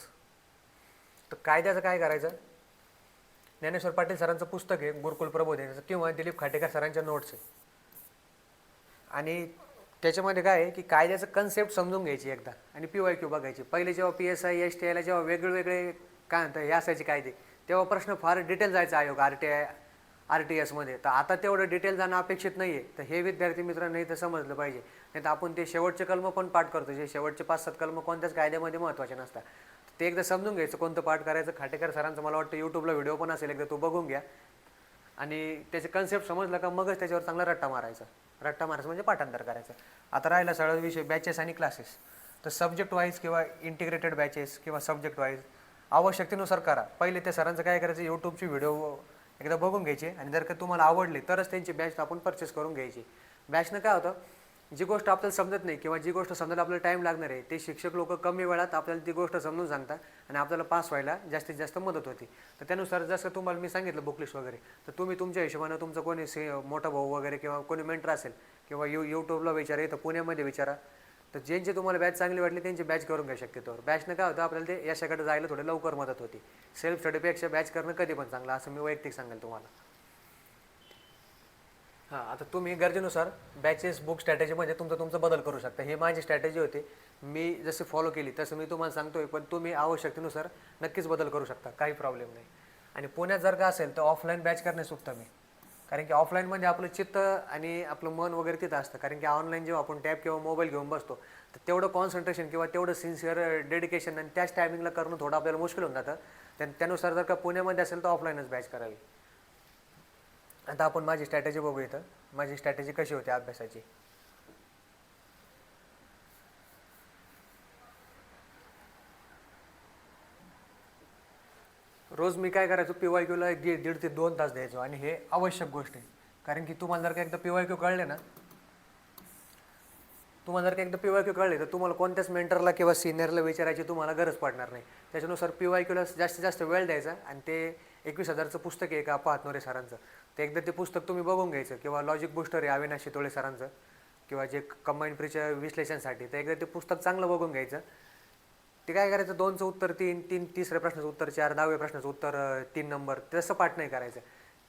तर कायद्याचं काय करायचं, ज्ञानेश्वर पाटील सरांचं पुस्तक आहे गुरुकुल प्रबोधिनीचं, किंवा दिलीप खाटेकर सरांच्या नोट्स आहे. आणि त्याच्यामध्ये काय आहे की कायद्याचं कन्सेप्ट समजून घ्यायची एकदा आणि PYQ बघायची. पहिले जेव्हा PSI STIला जेव्हा वेगवेगळे काय म्हणतात हे असायचे कायदे, तेव्हा प्रश्न फार डिटेल जायचा आयोग RTSमध्ये. तर आता तेवढं डिटेल जाणं अपेक्षित नाही आहे. तर हे विद्यार्थी मित्रांनी तर समजलं पाहिजे. नाही तर आपण ते शेवटचे कलम पण पाठ करतो, जे शेवटचे 5-7 कलम कोणत्याच कायद्यामध्ये महत्त्वाचे नसतात. ते एकदा समजून घ्यायचं कोणतं पाठ करायचं. खाटेकर सरांचं मला वाटतं यूट्यूबला व्हिडिओ पण असेल, एकदा तो बघून घ्या आणि त्याचे कन्सेप्ट समजलं का मगच त्याच्यावर चांगला रट्टा मारायचा म्हणजे पाठांतर करायचं. आता राहिला सगळा विषय बॅचेस आणि क्लासेस. तर सब्जेक्ट वाईज किंवा इंटिग्रेटेड बॅचेस किंवा सब्जेक्ट वाईज आवश्यकतेनुसार करा. पहिले त्या सरांचं काय करायचं, यूट्यूबची व्हिडिओ एकदा बघून घ्यायचे आणि जर का तुम्हाला आवडले तरच त्यांची बॅच आपण परचेस करून घ्यायची. बॅचनं काय होतं, जी गोष्ट आपल्याला समजत नाही किंवा जी गोष्ट समजायला आपल्याला टाईम लागणार आहे, ते शिक्षक लोक कमी वेळात आपल्याला ती गोष्ट समजून सांगतात आणि आपल्याला पास व्हायला जास्तीत जास्त मदत होती. तर त्यानुसार जसं तुम्हाला मी सांगितलं बुकलिस्ट वगैरे, तर तुम्ही तुमच्या हिशोबानं तुमचं कोणी मोठा भाऊ वगैरे किंवा कोणी मेंटर असेल किंवा यूट्यूबला विचारा, इथं पुण्यामध्ये विचारा. तर ज्यांची तुम्हाला बॅच चांगली वाटली त्यांची बॅच करून घ्या शक्यतोवर. बॅचनं काय होतं, आपल्याला ते यशाकडे जायला थोडं लवकर मदत होती. सेल्फ स्टडीपेक्षा बॅच करणं कधी पण चांगलं, असं मी वैयक्तिक सांगेल तुम्हाला. हां, आता तुम्ही गरजेनुसार बॅचेस बुक स्ट्रॅटेजीमध्ये तुमचं बदल करू शकता. हे माझी स्ट्रॅटेजी होती, मी जशी फॉलो केली तसं मी तुम्हाला सांगतोय. पण तुम्ही आवश्यकतेनुसार नक्कीच बदल करू शकता, काही प्रॉब्लेम नाही. आणि पुण्यात जर का असेल तर ऑफलाईन बॅच करण्यास उत्तम आहे, कारण की ऑफलाईनमध्ये आपलं चित्त आणि आपलं मन वगैरे तिथं असतं. कारण की ऑनलाईन जेव्हा आपण टॅब किंवा मोबाईल घेऊन बसतो, तर तेवढं कॉन्सन्ट्रेशन किंवा तेवढं सिन्सिअर डेडिकेशन आणि त्याच टायमिंगला करणं थोडं आपल्याला मुश्किल होऊन जातं. त्यानुसार जर का पुण्यामध्ये असेल तर ऑफलाईनच बॅच करावी. आता आपण माझी स्ट्रॅटेजी बघू. इथं माझी स्ट्रॅटेजी कशी होती अभ्यासाची. रोज मी काय करायचो, PYQला 1.5 ते 2 तास द्यायचो आणि हे आवश्यक गोष्ट आहे. कारण की तुम्हाला जर का एकदा PYQ कळले ना, तर तुम्हाला कोणत्याच मेंटरला किंवा सिनियरला विचारायची तुम्हाला गरज पडणार नाही. त्याच्यानुसार PYQला जास्तीत जास्त वेळ द्यायचा आणि ते 21,000चं पुस्तक आहे का हातनोरे सरांचं, ते एकदा ते पुस्तक तुम्ही बघून घ्यायचं, किंवा लॉजिक बुस्टर आहे अविनाश शितोळे सरांचं, किंवा जे कंबाईन प्रीच्या विश्लेषणासाठी, तर एकदा ते पुस्तक चांगलं बघून घ्यायचं. ते काय करायचं, 2चं उत्तर 3, तिसऱ्या प्रश्नाचं उत्तर 4, 10व्या प्रश्नाचं उत्तर 3 नंबर, तसं पाठ नाही करायचं.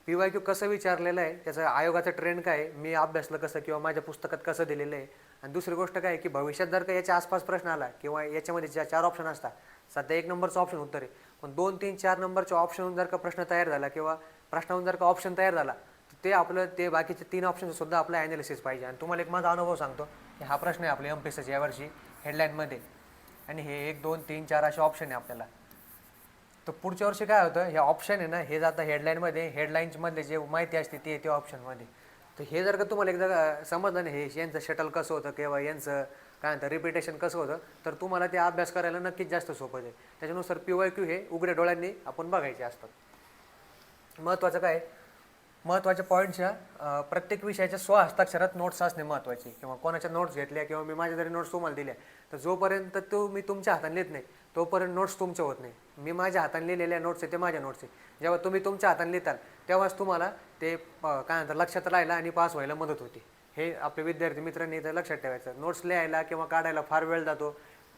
PYQ कसं विचारलेलं आहे, त्याचं आयोगाचं ट्रेंड काय आहे, मी अभ्यासलं कसं किंवा माझ्या पुस्तकात कसं दिलेलं आहे. आणि दुसरी गोष्ट काय आहे की भविष्यात जर का याच्या आसपास प्रश्न आला किंवा याच्यामध्ये 4 ऑप्शन असतात, सध्या 1 नंबरचं ऑप्शन उत्तर आहे, पण 2, 3, 4 नंबरच्या ऑप्शनहून जर का प्रश्न तयार झाला किंवा प्रश्नाहून जर का ऑप्शन तयार झाला, तर ते आपलं ते बाकीचे 3 ऑप्शनसुद्धा आपलं ॲनालिसिस पाहिजे. आणि तुम्हाला एक माझा अनुभव सांगतो की हा प्रश्न आहे आपल्या MPSCच्या यावर्षी हेडलाईनमध्ये, आणि हे 1, 2, 3, 4 असे ऑप्शन आहे आपल्याला. तर पुढच्या वर्षी काय होतं, हे ऑप्शन आहे ना, हे जातं हेडलाईनमध्ये, हेडलाईन्समधले जे माहिती असते ते ऑप्शनमध्ये. तर हे जर का तुम्हाला एकदा समजलं नाही, हे यांचं शटल कसं होतं किंवा यांचं काय म्हणतं रिपिटेशन कसं होतं, तर तुम्हाला ते अभ्यास करायला नक्कीच जास्त सोपं आहे. त्याच्यानुसार PYQ हे उघड्या डोळ्यांनी आपण बघायचे असतात. महत्त्वाचं काय, महत्त्वाच्या पॉईंट्सच्या प्रत्येक विषयाच्या स्वहस्ताक्षरात नोट्स असणे महत्त्वाचे, किंवा कोणाच्या नोट्स घेतल्या किंवा मी माझ्या जरी नोट्स तुम्हाला दिल्या, तर जोपर्यंत मी तुमच्या हाताने लिहित नाही तोपर्यंत नोट्स तुमच्या होत नाही. मी माझ्या हाताने लिहिलेल्या नोट्स आहे ते माझ्या नोट्स आहे. जेव्हा तुम्ही तुमच्या हाताने लिहिताल तेव्हाच तुम्हाला ते काय म्हणतात लक्षात राहायला आणि पास व्हायला मदत होते. हे आपले विद्यार्थी मित्रांनी इथं लक्षात ठेवायचं. नोट्स लिहायला किंवा काढायला फार वेळ जातो,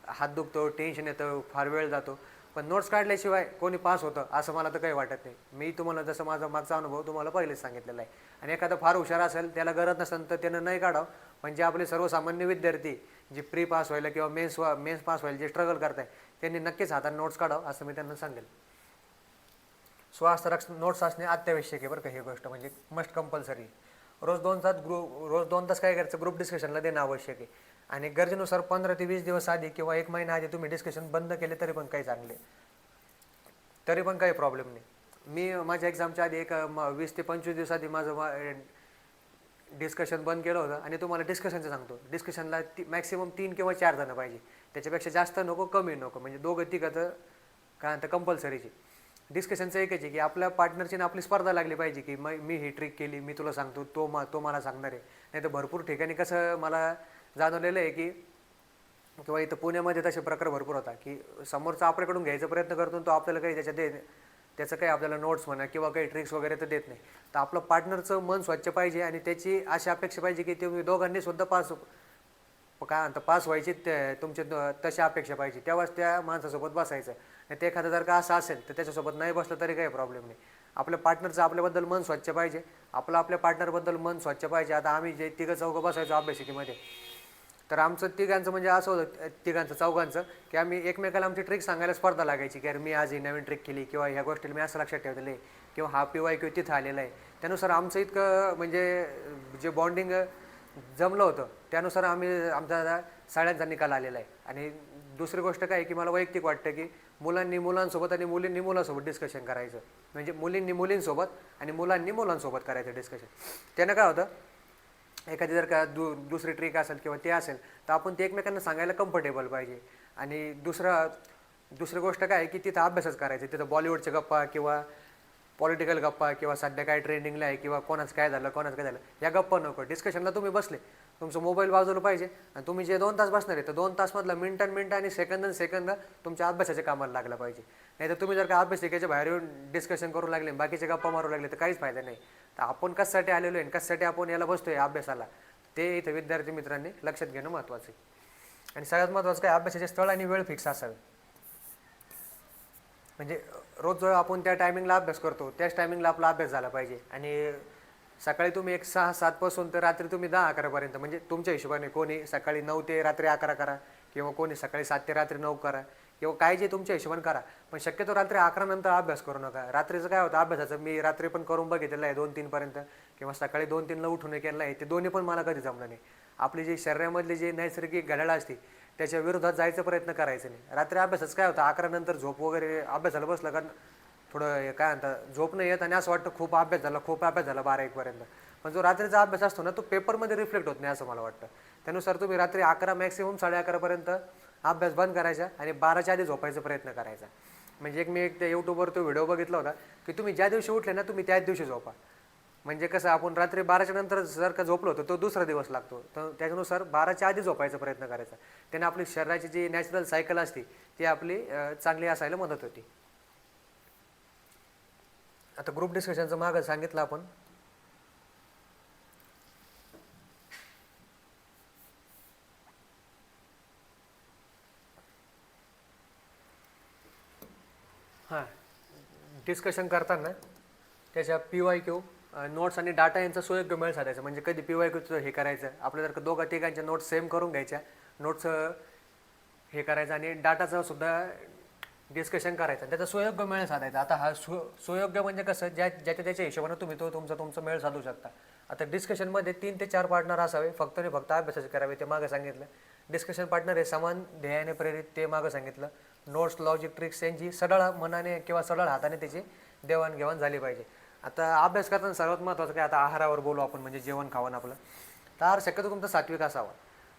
हात दुखतो, टेन्शन येतं, फार वेळ जातो, पण नोट्स काढल्याशिवाय कोणी पास होतं असं मला तर काही वाटत नाही. मी तुम्हाला जसं माझा मागचा अनुभव तुम्हाला पहिलेच सांगितलेला आहे. आणि एखादा फार हुशार असेल, त्याला गरज नसेल तर त्यानं नाही काढावं. म्हणजे आपले सर्वसामान्य विद्यार्थी जे प्री पास व्हायला किंवा मेन्स पास व्हायला जे स्ट्रगल करत आहे, त्यांनी नक्कीच हाताने नोट्स काढावं असं मी त्यांना सांगेल. स्वहस्ताक्षर नोट्स असणे अत्यावश्यक आहे बरं का, ही गोष्ट म्हणजे मस्ट कंपल्सरी. रोज 2 तास काय करायचं, ग्रुप डिस्कशनला देणं आवश्यक आहे. आणि गरजेनुसार 15 ते 20 दिवस आधी किंवा 1 महिना आधी तुम्ही डिस्कशन बंद केले तरी पण काही चांगले, तरी पण काही प्रॉब्लेम नाही. मी माझ्या एक्झामच्या आधी 20 ते 25 दिवस आधी माझं डिस्कशन बंद केलं होतं. आणि तुम्हाला डिस्कशनचं सांगतो, डिस्कशनला मॅक्सिमम 3 किंवा 4 जणं पाहिजे, त्याच्यापेक्षा जास्त नको, कमी नको, म्हणजे 2-3 तर काय म्हणतं कंपल्सरीची. डिस्कशनचं एकच आहे की आपल्या पार्टनरची ना आपली स्पर्धा लागली पाहिजे, की मी ही ट्रिक केली, मी तुला सांगतो, तो मला सांगणार आहे. नाही तर भरपूर ठिकाणी कसं मला जाणवलेलं आहे की, किंवा इथं पुण्यामध्ये तसे प्रकार भरपूर होता की समोरचा आपल्याकडून घ्यायचा प्रयत्न करतो, तो आपल्याला काही त्याचं काही आपल्याला नोट्स म्हणा किंवा काही ट्रिक्स वगैरे तर देत नाही. तर आपलं पार्टनरचं मन स्वच्छ पाहिजे आणि त्याची अशी अपेक्षा पाहिजे की तुम्ही दोघांनी सुद्धा काय म्हणतं पास व्हायची, तुमचे तशी अपेक्षा पाहिजे, तेव्हाच त्या माणसासोबत बसायचं. नाही ते एखादं जर का असं असेल तर त्याच्यासोबत नाही बसलं तरी काही प्रॉब्लेम नाही. आपल्या पार्टनरचं आपल्याबद्दल मन स्वच्छ पाहिजे, आपल्या पार्टनरबद्दल मन स्वच्छ पाहिजे. आता आम्ही जे 3-4 बसायचो अभ्यासिकेमध्ये, तर आमचं तिघांचं म्हणजे असं होतं, चौघांचं, की आम्ही एकमेकाला आमची ट्रिक सांगायला स्पर्धा लागायची की अरे मी आज ही नवीन ट्रिक केली, किंवा ह्या गोष्टीला मी असं लक्षात ठेवलेलं आहे, किंवा हा PYQ तिथं आलेला आहे. त्यानुसार आमचं इतकं म्हणजे जे बॉन्डिंग जमलं होतं, त्यानुसार आमचा सगळ्यांचा निकाल आलेला आहे. आणि दुसरी गोष्ट काय की मला वैयक्तिक वाटतं की मुलांनी मुलांसोबत आणि मुलींनी मुलांसोबत डिस्कशन करायचं, म्हणजे मुलींनी मुलींसोबत आणि मुलांनी मुलांसोबत करायचं डिस्कशन. त्यानं काय होतं, एखादी जर का दुसरी ट्रिक असेल किंवा ते असेल तर आपण ते एकमेकांना सांगायला कम्फर्टेबल पाहिजे. आणि दुसरी गोष्ट काय आहे की तिथं अभ्यासच करायचं, तिथं बॉलिवूडच्या गप्पा किंवा पॉलिटिकल गप्पा किंवा सध्या काय ट्रेंडिंगला आहे किंवा कोणाचं काय झालं या गप्पा नको. डिस्कशनला तुम्ही बसले, तुमचं मोबाईल बाजूला पाहिजे, आणि तुम्ही जे 2 तास बसणार आहे तर 2 तासमधला मिनटं आणि सेकंद तुमच्या अभ्यासाच्या कामाला लागलं पाहिजे. नाही तर तुम्ही जर का अभ्यासिकेच्या बाहेर येऊन डिस्कशन करू लागले, बाकीचे गप्पा मारू लागले, तर काहीच फायदा नाही. तर आपण कशासाठी आलेलो आहे, कशासाठी आपण याला बसतोय अभ्यासाला, ते इथं विद्यार्थी मित्रांनी लक्षात घेणं महत्त्वाचं आहे. आणि सगळ्यात महत्त्वाचं काय, अभ्यासाचे स्थळ आणि वेळ फिक्स असावे. म्हणजे रोज जो आपण त्या टायमिंगला अभ्यास करतो त्याच टायमिंगला आपला अभ्यास झाला पाहिजे. आणि सकाळी तुम्ही 6-7 पासून तर रात्री तुम्ही 10-11 पर्यंत, म्हणजे तुमच्या हिशोबाने, कोणी सकाळी 9 ते रात्री 11 करा, किंवा कोणी सकाळी 7 ते रात्री 9 करा, किंवा काय जे तुमच्या हिशोबाने करा, पण शक्यतो रात्री 11 नंतर अभ्यास करू नका. रात्रीचं काय होतं अभ्यासाचं, मी रात्री पण करून बघितलेलं आहे 2-3 पर्यंत, किंवा सकाळी 2-3ला उठून केलं आहे, ते दोन्ही पण मला कधी जमलं नाही. आपली जी शरीरामधली जी नैसर्गिक घड्याळ असते त्याच्या विरोधात जायचा प्रयत्न करायचा नाही. रात्री अभ्यासाचं काय होतं, 11 नंतर झोप वगैरे, अभ्यासाला बसलं कारण थोडं काय म्हणतात झोप नाही येत, आणि असं वाटतं खूप अभ्यास झाला 12-1 पर्यंत. पण जो रात्रीचा अभ्यास असतो ना, तो पेपरमध्ये रिफ्लेक्ट होत नाही असं मला वाटतं. त्यानुसार तुम्ही रात्री 11 मॅक्सिमम 11:30 पर्यंत अभ्यास बंद करायचा आणि 12च्या आधी झोपायचा प्रयत्न करायचा. म्हणजे मी एक त्या यूट्यूबवर तो व्हिडिओ बघितला होता की तुम्ही ज्या दिवशी उठले ना तुम्ही त्याच दिवशी झोपा. म्हणजे कसं आपण रात्री 12च्या नंतर जर का झोपलो तर तो दुसरा दिवस लागतो, तर त्याच्यानुसार 12च्या आधी झोपायचा प्रयत्न करायचा. त्याने आपली शरीराची जी नॅचरल सायकल असते ती आपली चांगली असायला मदत होती. आता ग्रुप डिस्कशनचं मागं सांगितलं आपण. हां, डिस्कशन करताना त्याच्या PYQ नोट्स आणि डाटा यांचा सुयोग्य मेळ साधायचा. म्हणजे कधी PYQचं हे करायचं आपलं, जर का दोघा तिघांच्या नोट्स सेम करून घ्यायच्या, नोट्स हे करायचं आणि डाटाचं सुद्धा डिस्कशन करायचं, त्याचा सुयोग्य मेळ साधायचा. आता हा सुयोग्य म्हणजे कसं, ज्याच्या त्याच्या हिशोबाने तुम्ही तो तुमचा मेळ साधू शकता. आता डिस्कशनमध्ये 3 ते 4 पार्टनर असावे, फक्त आणि फक्त अभ्यासाचे करावे ते मागं सांगितलं. डिस्कशन पार्टनर हे समान ध्येयाने प्रेरित ते मागं सांगितलं. नोट्स, लॉजिक, ट्रिक्स यांची सरळ मनाने किंवा सरळ हाताने त्याची देवाणघेवाण झाली पाहिजे. आता अभ्यास करताना सर्वात महत्त्वाचं काय, आता आहारावर बोलू आपण, म्हणजे जेवण खावण आपलं. तर आहार शक्यतो तुमचा सात्विक असावा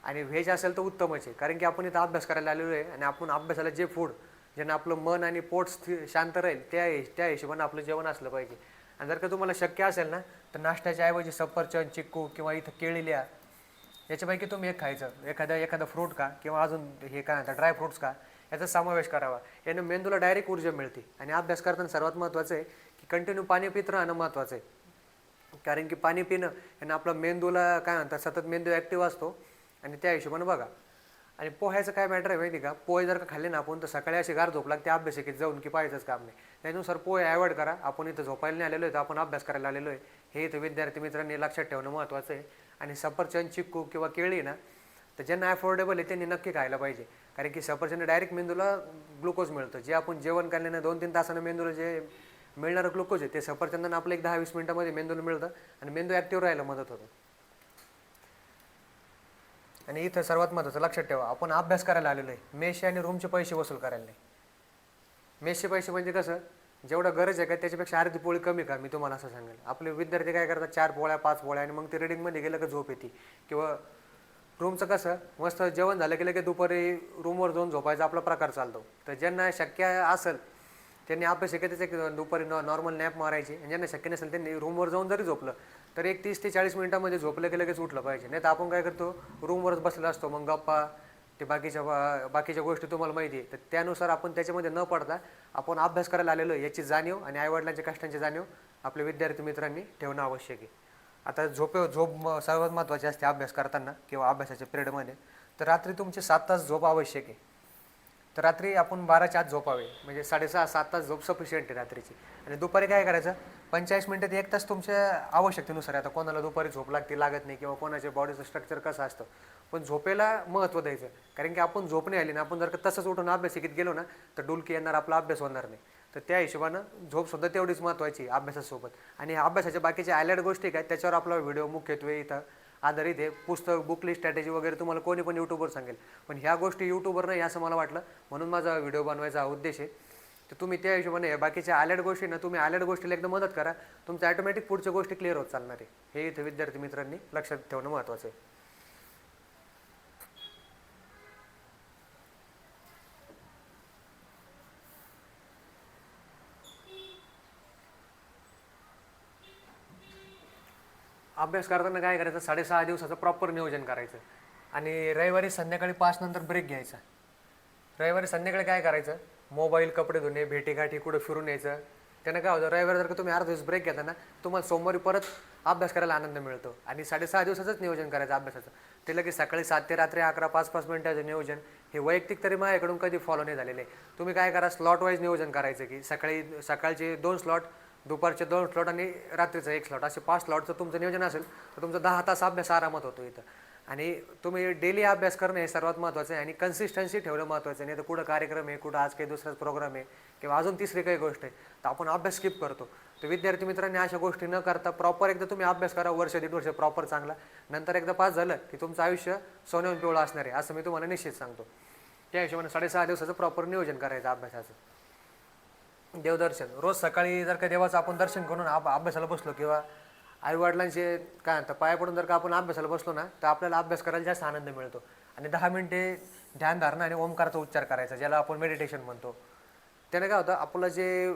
आणि व्हेज असेल तर उत्तमच आहे. कारण की आपण इथं अभ्यास करायला आलेलो आहे आणि आपण अभ्यासाला जे फूड ज्यानं आपलं मन आणि पोट शांत राहील त्या हिशोबाने आपलं जेवण असलं पाहिजे. आणि जर का तुम्हाला शक्य असेल ना तर नाश्त्याच्या ऐवजी सफरचंद, चिक्कू किंवा इथं केळी लिहा, याच्यापैकी तुम्ही एक खायचं. एखादं फ्रूट का किंवा अजून हे काय म्हणतात ड्राय फ्रूट्स का, याचा समावेश करावा. याने मेंदूला डायरेक्ट ऊर्जा मिळते. आणि अभ्यास करताना सर्वात महत्त्वाचं आहे की कंटिन्यू पाणी पित राहणं महत्त्वाचं आहे. कारण की पाणी पिणं यानं आपला मेंदूला काय म्हणतात सतत मेंदू ॲक्टिव्ह असतो आणि त्या हिशोबाने बघा. आणि पोह्याचं काय मॅटर आहे माहिती का, पोहे जर का खाल्ले ना आपण तर सकाळी अशी गार झोप लागते अभ्यासिकेत जाऊन की पाहायचंच काम नाही. त्यानुसार पोहे अवॉइड करा. आपण इथं झोपायला नाही आलेलो आहे तर आपण अभ्यास करायला आलेलो आहे, हे इथं विद्यार्थी मित्रांनी लक्षात ठेवणं महत्त्वाचं आहे. आणि सफरचंद, चिक्कू किंवा केळी ना तर ज्यांना अफोर्डेबल आहे त्यांनी नक्की खायला पाहिजे. कारण की सफरचंद डायरेक्ट मेंदूला ग्लुकोज मिळतं. जे आपण जेवण केल्यानं 2-3 तासानं मेंदूला जे मिळणारं ग्लुकोज आहे ते सफरचंदानं आपलं एक 10-20 मिनिटामध्ये मेंदूला मिळतं आणि मेंदू ॲक्टिव्ह राहायला मदत होतं. आणि इथं सर्वात महत्त्वाचं लक्षात ठेवा, आपण अभ्यास करायला आलेलो आहे, मेसचे आणि रूमचे पैसे वसूल करायला नाही. मेसचे पैसे म्हणजे कसं, जेवढं गरज आहे का त्याच्यापेक्षा अर्धी पोळी कमी का, मी तुम्हाला असं सांगेल. आपले विद्यार्थी काय करतात 4 पोळ्या 5 पोळ्या आणि मग ते रिडिंगमध्ये गेलं का झोप येते. किंवा रूमचं कसं मस्त जेवण झालं की लगेच दुपारी रूमवर जाऊन झोपायचा आपला प्रकार चालतो. तर ज्यांना शक्य असेल त्यांनी अभ्यासिकेतच दुपारी नॉर्मल नॅप मारायची. आणि ज्यांना शक्य नसेल त्यांनी रूमवर जाऊन जरी झोपलं तर एक 30 ते 40 मिनिटांमध्ये झोपलं की लगेच उठलं पाहिजे. नाही तर आपण काय करतो, रूमवरच बसलेला असतो, मग गप्पा ते बाकीच्या गोष्टी तुम्हाला माहिती आहे. तर त्यानुसार आपण त्याच्यामध्ये न पडता आपण अभ्यास करायला आलेलो आहे याची जाणीव आणि आईवडिलांच्या कष्टांची जाणीव आपल्या विद्यार्थी मित्रांनी ठेवणं आवश्यक आहे. आता झोप सर्वात महत्त्वाची असते अभ्यास करताना किंवा अभ्यासाच्या पिरियडमध्ये. तर रात्री तुमचे 7 तास झोप आवश्यक आहे. तर रात्री आपण 12च्या आत झोपावे, म्हणजे 6.5-7 तास झोप सफिशियंट आहे रात्रीची. आणि दुपारी काय करायचं, 45 मिनिटं ते 1 तास तुमच्या आवश्यकतेनुसार. आता कोणाला दुपारी झोप लागते लागत नाही किंवा कोणाच्या बॉडीचं स्ट्रक्चर कसं असतं, पण झोपेला महत्त्व द्यायचं. कारण की आपण झोप नाही आली ना, आपण जर का तसंच उठून अभ्यासिकेत गेलो ना तर डुलकी येणार, आपला अभ्यास होणार नाही. तर त्या हिशोबानं झोपसुद्धा तेवढीच महत्त्वाची अभ्यासासोबत. आणि अभ्यासाच्या बाकीच्या ॲलर्ट गोष्टी काय त्याच्यावर आपला व्हिडिओ मुख्यत्वे इथं आधारित आहे. पुस्तक, बुकली, स्ट्रॅटेजी वगैरे तुम्हाला कोणी पण यूट्यूबवर सांगेल, पण ह्या गोष्टी यूट्यूबवर नाही असं मला वाटलं, म्हणून माझा व्हिडिओ बनवायचा हा उद्देश आहे. तर तुम्ही त्या हिशोबाने बाकीच्या आलर्ट गोष्टी ना तुम्ही आलर्ट गोष्टीला एकदम मदत करा, तुमचं ॲटोमॅटिक पुढच्या गोष्टी क्लिअर होत चालणार आहे. हे इथं विद्यार्थी मित्रांनी लक्षात ठेवणं महत्त्वाचं आहे. अभ्यास करताना काय करायचं, 6.5 दिवसाचं प्रॉपर नियोजन करायचं. आणि रविवारी संध्याकाळी 5 नंतर ब्रेक घ्यायचा. रविवारी संध्याकाळी काय करायचं, मोबाईल, कपडे धुणे, भेटीगाठी, कुठं फिरून यायचं. त्यानं काय होतं, रविवारी जर का तुम्ही अर्धा दिवस ब्रेक घेता ना तुम्हाला सोमवारी परत अभ्यास करायला आनंद मिळतो. आणि 6.5 दिवसाचंच नियोजन करायचं अभ्यासाचं. ते लगेच सकाळी 7 ते रात्री 11 5-5 मिनिटाचं नियोजन हे वैयक्तिक तरी माझ्याकडून कधी फॉलो नाही झालेलं आहे. तुम्ही काय करा, स्लॉट वाईज नियोजन करायचं की सकाळचे 2 स्लॉट, दुपारचे 2 स्लॉट आणि रात्रीचं 1 स्लॉट, असे 5 स्लॉटचं तुमचं नियोजन असेल तर तुमचा 10 तास अभ्यास आरामात होतो इथं. आणि तुम्ही डेली अभ्यास करणं हे सर्वात महत्त्वाचं आहे. आणि कन्सिस्टन्सी ठेवणं महत्त्वाचं आहे. नाही तर कुठं कार्यक्रम आहे, कुठं आज काही दुसराच प्रोग्राम आहे किंवा अजून तिसरी काही गोष्ट आहे तर आपण अभ्यास स्किप करतो. तर विद्यार्थी मित्रांनी अशा गोष्टी न करता प्रॉपर एकदा तुम्ही अभ्यास करा, वर्ष 1.5 वर्ष प्रॉपर चांगला. नंतर एकदा पास झालं की तुमचं आयुष्य सोन्याहून पिवळं असणार आहे, असं मी तुम्हाला निश्चित सांगतो. त्या हिशोबाने 6.5 दिवसाचं प्रॉपर नियोजन करायचं अभ्यासाचं. देवदर्शन रोज सकाळी जर का देवाचं आपण दर्शन करून अभ्यासाला बसलो किंवा आईवडिलांचे काय म्हणतात पाया पडून जर का आपण अभ्यासाला बसलो ना तर आपल्याला अभ्यास करायला जास्त आनंद मिळतो. आणि 10 मिनिटे ध्यानधारणा आणि ओंकाराचा उच्चार करायचा, ज्याला आपण मेडिटेशन म्हणतो. त्याने काय होतं, आपलं जे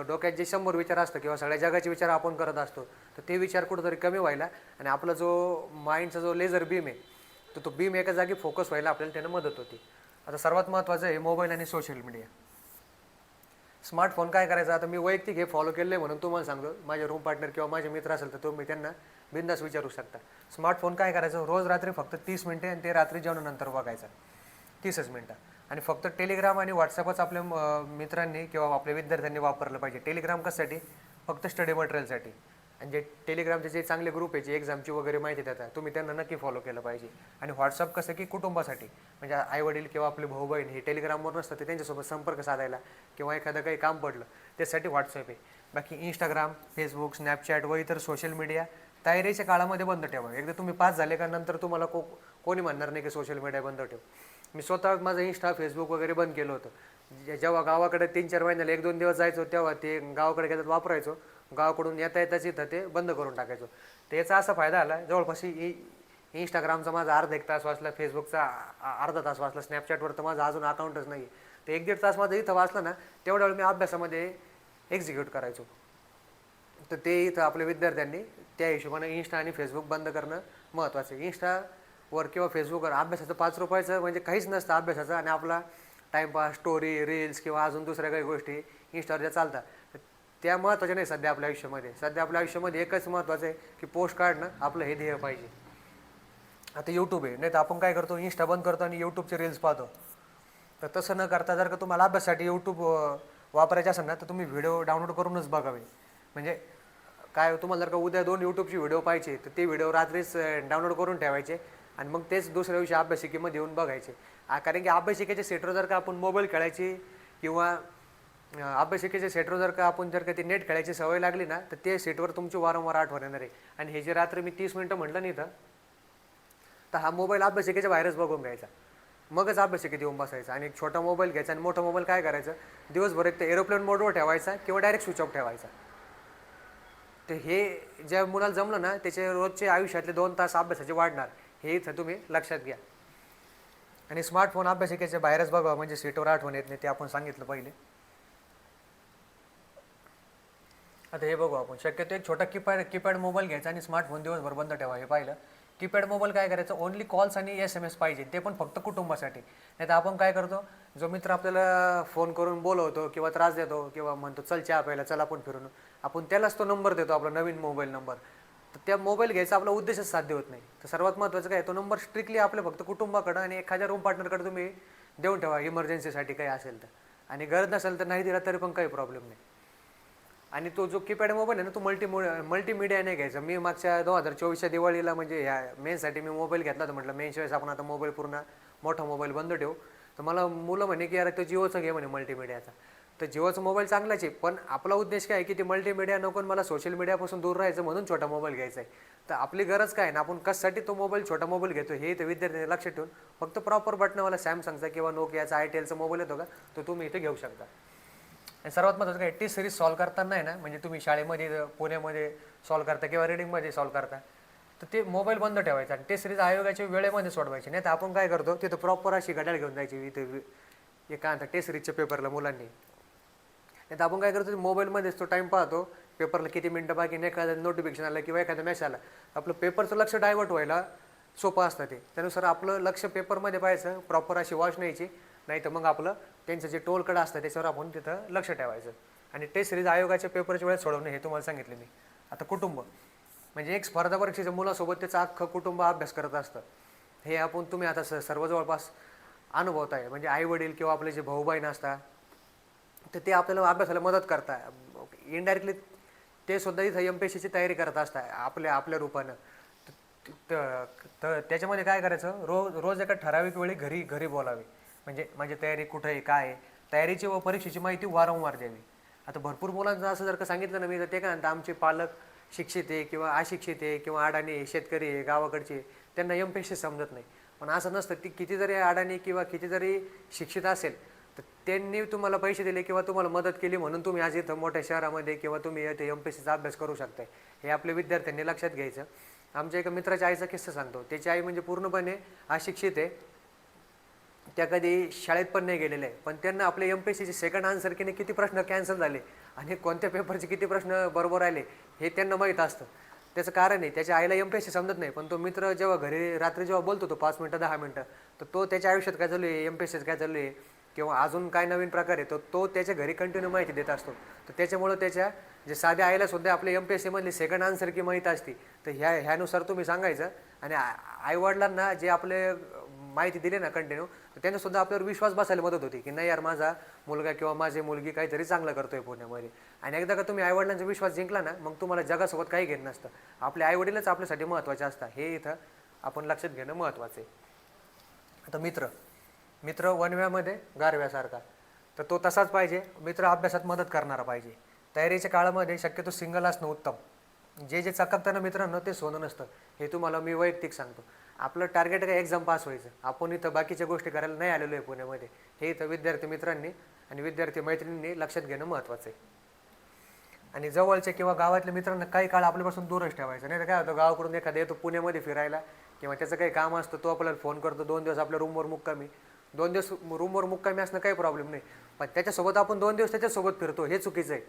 डोक्यात जे 100 विचार असतं किंवा सगळ्या जगाचे विचार आपण करत असतो, तर ते विचार कुठेतरी कमी व्हायला आणि आपला जो माइंडचा जो लेझर बीम आहे, तर तो बीम एका जागी फोकस व्हायला आपल्याला त्यानं मदत होते. आता सर्वात महत्त्वाचं आहे मोबाईल आणि सोशल मीडिया. स्मार्टफोन काय करायचा, आता मी वैयक्तिक हे फॉलो केलं आहे म्हणून तुम्हाला सांगतो. माझे रूम पार्टनर किंवा माझे मित्र असेल तर तुम्ही त्यांना बिंदास विचारू शकता. स्मार्टफोन काय करायचं, रोज रात्री फक्त 30 मिनिटे आणि ते रात्री जेवणानंतर बघायचं, 30च मिनटं. आणि फक्त टेलिग्राम आणि व्हॉट्सअपच आपल्या मित्रांनी किंवा आपल्या विद्यार्थ्यांनी वापरलं पाहिजे. टेलिग्राम कशासाठी, फक्त स्टडी मटेरियलसाठी. आणि जे टेलिग्रामचे जे चांगले ग्रुप आहे, जे एक्झामची वगैरे माहिती देतात, तुम्ही त्यांना नक्की फॉलो केलं पाहिजे. आणि व्हॉट्सअप कसं की कुटुंबासाठी, म्हणजे आईवडील किंवा आपले भाऊ बहीण हे टेलिग्रामवर नसतं, ते त्यांच्यासोबत संपर्क साधायला किंवा एखादं काही काम पडलं त्यासाठी व्हॉट्सअप आहे. बाकी इंस्टाग्राम, फेसबुक, स्नॅपचॅट व इतर सोशल मीडिया तयारीच्या काळामध्ये बंद ठेवा. एकदा तुम्ही पास झाले का नंतर तुम्हाला कोणी म्हणणार नाही की सोशल मीडिया बंद ठेव. मी स्वतः माझं इंस्टा, फेसबुक वगैरे बंद केलं होतं. जेव्हा गावाकडे 3-4 महिन्याला 1-2 दिवस जायचो, तेव्हा ते गावाकडे घेतात वापरायचो. गावाकडून येता येताच इथं ते बंद करून टाकायचो. तर याचा असा फायदा आला, जवळपास इंस्टाग्रामचा माझा अर्धा 1 तास वाचला, फेसबुकचा अर्धा तास वाचला, स्नॅपचॅटवर तर माझं अजून अकाउंटच नाही. तर 1-1.5 तास माझं इथं वाचलं ना, तेवढ्या वेळ मी अभ्यासामध्ये एक्झिक्यूट करायचो. तर ते इथं आपल्या विद्यार्थ्यांनी त्या हिशोबाने इंस्टा आणि फेसबुक बंद करणं महत्त्वाचं आहे. इंस्टावर किंवा फेसबुकवर अभ्यासाचं 5 रुपयाचं म्हणजे काहीच नसतं अभ्यासाचं, आणि आपला टाईमपास, स्टोरी, रील्स किंवा अजून दुसऱ्या काही गोष्टी इंस्टावर ज्या चालतात त्या महत्त्वाच्या नाही सध्या आपल्या आयुष्यामध्ये. सध्या आपल्या आयुष्यामध्ये एकच महत्त्वाचं आहे की पोस्ट काढणं आपलं हे ध्येय पाहिजे. आता यूट्यूब आहे, नाही तर आपण काय करतो, इंस्टा बंद करतो आणि यूट्यूबचे रील्स पाहतो. तर तसं न करता जर का तुम्हाला अभ्यासासाठी यूट्यूब वापरायचे असेल ना, तर तुम्ही व्हिडिओ डाउनलोड करूनच बघावे. म्हणजे काय, तुम्हाला जर का उद्या 2 यूट्यूबचे व्हिडिओ पाहिजे तर ते व्हिडिओ रात्रीच डाउनलोड करून ठेवायचे आणि मग तेच दुसऱ्या दिवशी अभ्यासिकेमध्ये येऊन बघायचे. कारण की अभ्यासिकेच्या सेटवर जर का आपण मोबाईल खेळायची किंवा अभ्यासिकेच्या सेटवर जर का ती नेट खेळायची सवय लागली ना, तर ते सेटवर तुमची वारंवार आठवण येणार आहे. आणि हे जे रात्री मी 30 मिनिटं म्हटलं नाही तर हा मोबाईल अभ्यासिकेच्या बाहेरच बघून घ्यायचा, मगच अभ्यासिकेत येऊन बसायचा. आणि एक छोटा मोबाईल घ्यायचा आणि मोठा मोबाईल काय करायचं, दिवसभर एक तर एरोप्लेन मोडवर ठेवायचा किंवा डायरेक्ट स्विच ऑफ ठेवायचा. तर हे ज्या मुलाला जमलं ना, त्याचे रोजचे आयुष्यातले 2 तास अभ्यासाचे वाढणार, हे इथं तुम्ही लक्षात घ्या. आणि स्मार्टफोन अभ्यासिकेच्या बाहेरच बघा, म्हणजे सीटवर आठवण येत नाही, ते आपण सांगितलं पहिले. आता हे बघू आपण, शक्यतो एक छोटा कीपॅड मोबाईल घ्यायचा आणि स्मार्टफोन दिवसभर बंद ठेवा. हे पाहिलं, कीपॅड मोबाईल काय करायचं, ओनली कॉल्स आणि SMS पाहिजे, ते पण फक्त कुटुंबासाठी. नाही तर आपण काय करतो, जो मित्र आपल्याला फोन करून बोलवतो किंवा त्रास देतो किंवा म्हणतो चल चहा प्यायला, चल आपण फिरून, आपण त्यालाच तो नंबर देतो, आपला नवीन मोबाईल नंबर. तर त्या मोबाईल घ्यायचा आपला उद्देशच साध्य होत नाही. तर सर्वात महत्त्वाचं काय, तो नंबर स्ट्रिक्टली आपल्या फक्त कुटुंबाकडं आणि एखाद्या रूम पार्टनरकडे तुम्ही देऊन ठेवा, इमर्जन्सीसाठी काही असेल तर. आणि गरज नसेल तर नाही दिला तरी पण काही प्रॉब्लेम नाही. आणि तो जो कीपॅड मोबाईल आहे ना, तो मल्टीमीडिया नाही घ्यायचा. मी मागच्या 2024च्या दिवाळीला म्हणजे ह्या मेनसाठी मी मोबाईल घेतला होता. म्हटलं मेनच्या वेळेस आपण आता मोबाईल पूर्ण मोठा मोबाईल बंद ठेवू. तर मला मुलं म्हणे की यार तो जिओचं घे म्हणे मल्टीमीडियाचा. तर जिओचा मोबाईल चांगलाच आहे, पण आपला उद्देश काय आहे की ते मल्टीमीडिया नको, मला सोशल मीडियापासून दूर राहायचं म्हणून छोटा मोबाईल घ्यायचा आहे. तर आपली गरज काय ना, आपण कशासाठी तो मोबाईल छोटा मोबाईल घेतो हे तर विद्यार्थ्यांनी लक्षात ठेवून फक्त प्रॉपर बटनावाला सॅमसंगचा किंवा नोकियाचा आयटेलचा मोबाईल येतो का, तो तुम्ही इथे घेऊ शकता. आणि सर्वात महत्त्वाचं काय, टी सिरीज सॉल्व करताना आहे ना, म्हणजे तुम्ही शाळेमध्ये पुण्यामध्ये सॉल्व करता किंवा रिडिंगमध्ये सॉल्व करता, तर ते मोबाईल बंद ठेवायचा आणि टी सिरीज आयोगाच्या वेळेमध्ये सोडवायची. नाही तर आपण काय करतो, तिथं प्रॉपर अशी घड्याळ घेऊन जायची इथे हे काय म्हणतात टी सिरीजच्या पेपरला मुलांनी. नाही तर आपण काय करतो, मोबाईलमध्येच तो टाईम पाहतो, पेपरला किती मिनटं बाकी, नाही एखादं नोटिफिकेशन आलं किंवा एखादा मेसेज आला, आपलं पेपरचं लक्ष डायव्हर्ट व्हायला सोपं असतं ते. त्यानुसार आपलं लक्ष पेपरमध्ये पाहायचं, प्रॉपर अशी वॉच न्यायची, नाही तर मग आपलं त्यांचं जे टोलकडं असतं त्याच्यावर आपण तिथं लक्ष ठेवायचं. आणि टेस्ट सिरीज आयोगाच्या पेपरच्या वेळेस सोडवणं हे तुम्हाला सांगितलं मी. आता कुटुंब म्हणजे एक स्पर्धा परीक्षेच्या मुलासोबत त्याचं अख्खं कुटुंब अभ्यास करत असतं, हे आपण तुम्ही आता सर्व जवळपास अनुभवत आहे. म्हणजे आईवडील किंवा आपले जे भाऊ बहीण असतात तर ते आपल्याला अभ्यासाला मदत करतात, इनडायरेक्टली ते सुद्धा इथं MPSCची तयारी करत असतात आपल्या रूपानं. तर त्याच्यामध्ये काय करायचं, रोज एका ठराविक वेळी घरी बोलावे. म्हणजे माझी तयारी कुठं आहे, काय आहे, तयारीची व परीक्षेची माहिती वारंवार द्यावी. आता भरपूर मुलांचं असं जर का सांगितलं ना मी, तर ते काय म्हणतात आमचे पालक शिक्षित आहे किंवा अशिक्षित आहे किंवा अडाणी आहे, शेतकरी आहे, गावाकडचे, त्यांना MPSC समजत नाही. पण असं नसतं. ती किती जरी अडाणी किंवा किती जरी शिक्षित असेल, तर त्यांनी तुम्हाला पैसे दिले किंवा तुम्हाला मदत केली म्हणून तुम्ही आज इथं मोठ्या शहरामध्ये किंवा तुम्ही इथे MPSCचा अभ्यास करू शकताय, हे आपल्या विद्यार्थ्यांनी लक्षात घ्यायचं. आमच्या एका मित्राच्या आईचा किस्सा सांगतो. त्याची आई म्हणजे पूर्णपणे अशिक्षित आहे, त्या कधी शाळेत पण नाही गेलेल्या आहे, पण त्यांना आपले MPSCचे सेकंड आन्सर की किती प्रश्न कॅन्सल झाले आणि कोणत्या पेपरचे किती प्रश्न बरोबर आले हे त्यांना माहीत असतं. त्याचं कारण आहे त्याच्या आईला MPSC समजत नाही, पण तो मित्र जेव्हा घरी रात्री जेव्हा बोलतो तो 5 मिनटं 10 मिनटं, तर तो त्याच्या आयुष्यात काय चालू आहे, MPSCचं काय चालू आहे किंवा अजून काय नवीन प्रकार आहे, तो त्याच्या घरी कंटिन्यू माहिती देत असतो. तर त्याच्यामुळं त्याच्या जे साध्या आईला सुद्धा आपल्या MPSCमधली सेकंड आन्सर की माहीत असते. तर ह्यानुसार तुम्ही सांगायचं आणि आईवडिलांना जे आपले माहिती दिली ना कंटिन्यू, तर त्यांना सुद्धा आपल्यावर विश्वास बसायला मदत होती की नाही यार माझा मुलगा किंवा माझी मुलगी काहीतरी चांगलं करतोय पुण्यामध्ये. आणि एकदा का तुम्ही आईवडिलांचा विश्वास जिंकला ना, मग तुम्हाला जगासोबत काही घेणं नसतं. आपले आईवडीलच आपल्यासाठी महत्त्वाचे असतात, हे इथं आपण लक्षात घेणं महत्त्वाचं आहे. आता मित्र वनव्यामध्ये गारव्यासारखा, तर तो तसाच पाहिजे. मित्र अभ्यासात मदत करणारा पाहिजे. तयारीच्या काळामध्ये शक्यतो सिंगल असणं उत्तम. जे चककतं ना मित्रांनो ते सोनं नसतं, हे तुम्हाला मी वैयक्तिक सांगतो. आपलं टार्गेट काय एक्झाम पास व्हायचं. आपण इथं बाकीच्या गोष्टी करायला नाही आलेलो आहे पुण्यामध्ये, हे इथं विद्यार्थी मित्रांनी आणि विद्यार्थी मैत्रिणींनी लक्षात घेणं महत्त्वाचं आहे. आणि जवळच्या किंवा गावातल्या मित्रांना काही काळ आपल्यापासून दूरच ठेवायचं. नाही तर काय होतं, गावाकडून एखादा येतो पुण्यामध्ये फिरायला किंवा त्याचं काही काम असतं, तो आपल्याला फोन करतो 2 दिवस आपल्या रूमवर मुक्कामी. 2 दिवस रूमवर मुक्कामी असणं काही प्रॉब्लेम नाही, पण त्याच्यासोबत आपण 2 दिवस त्याच्यासोबत फिरतो हे चुकीचं आहे.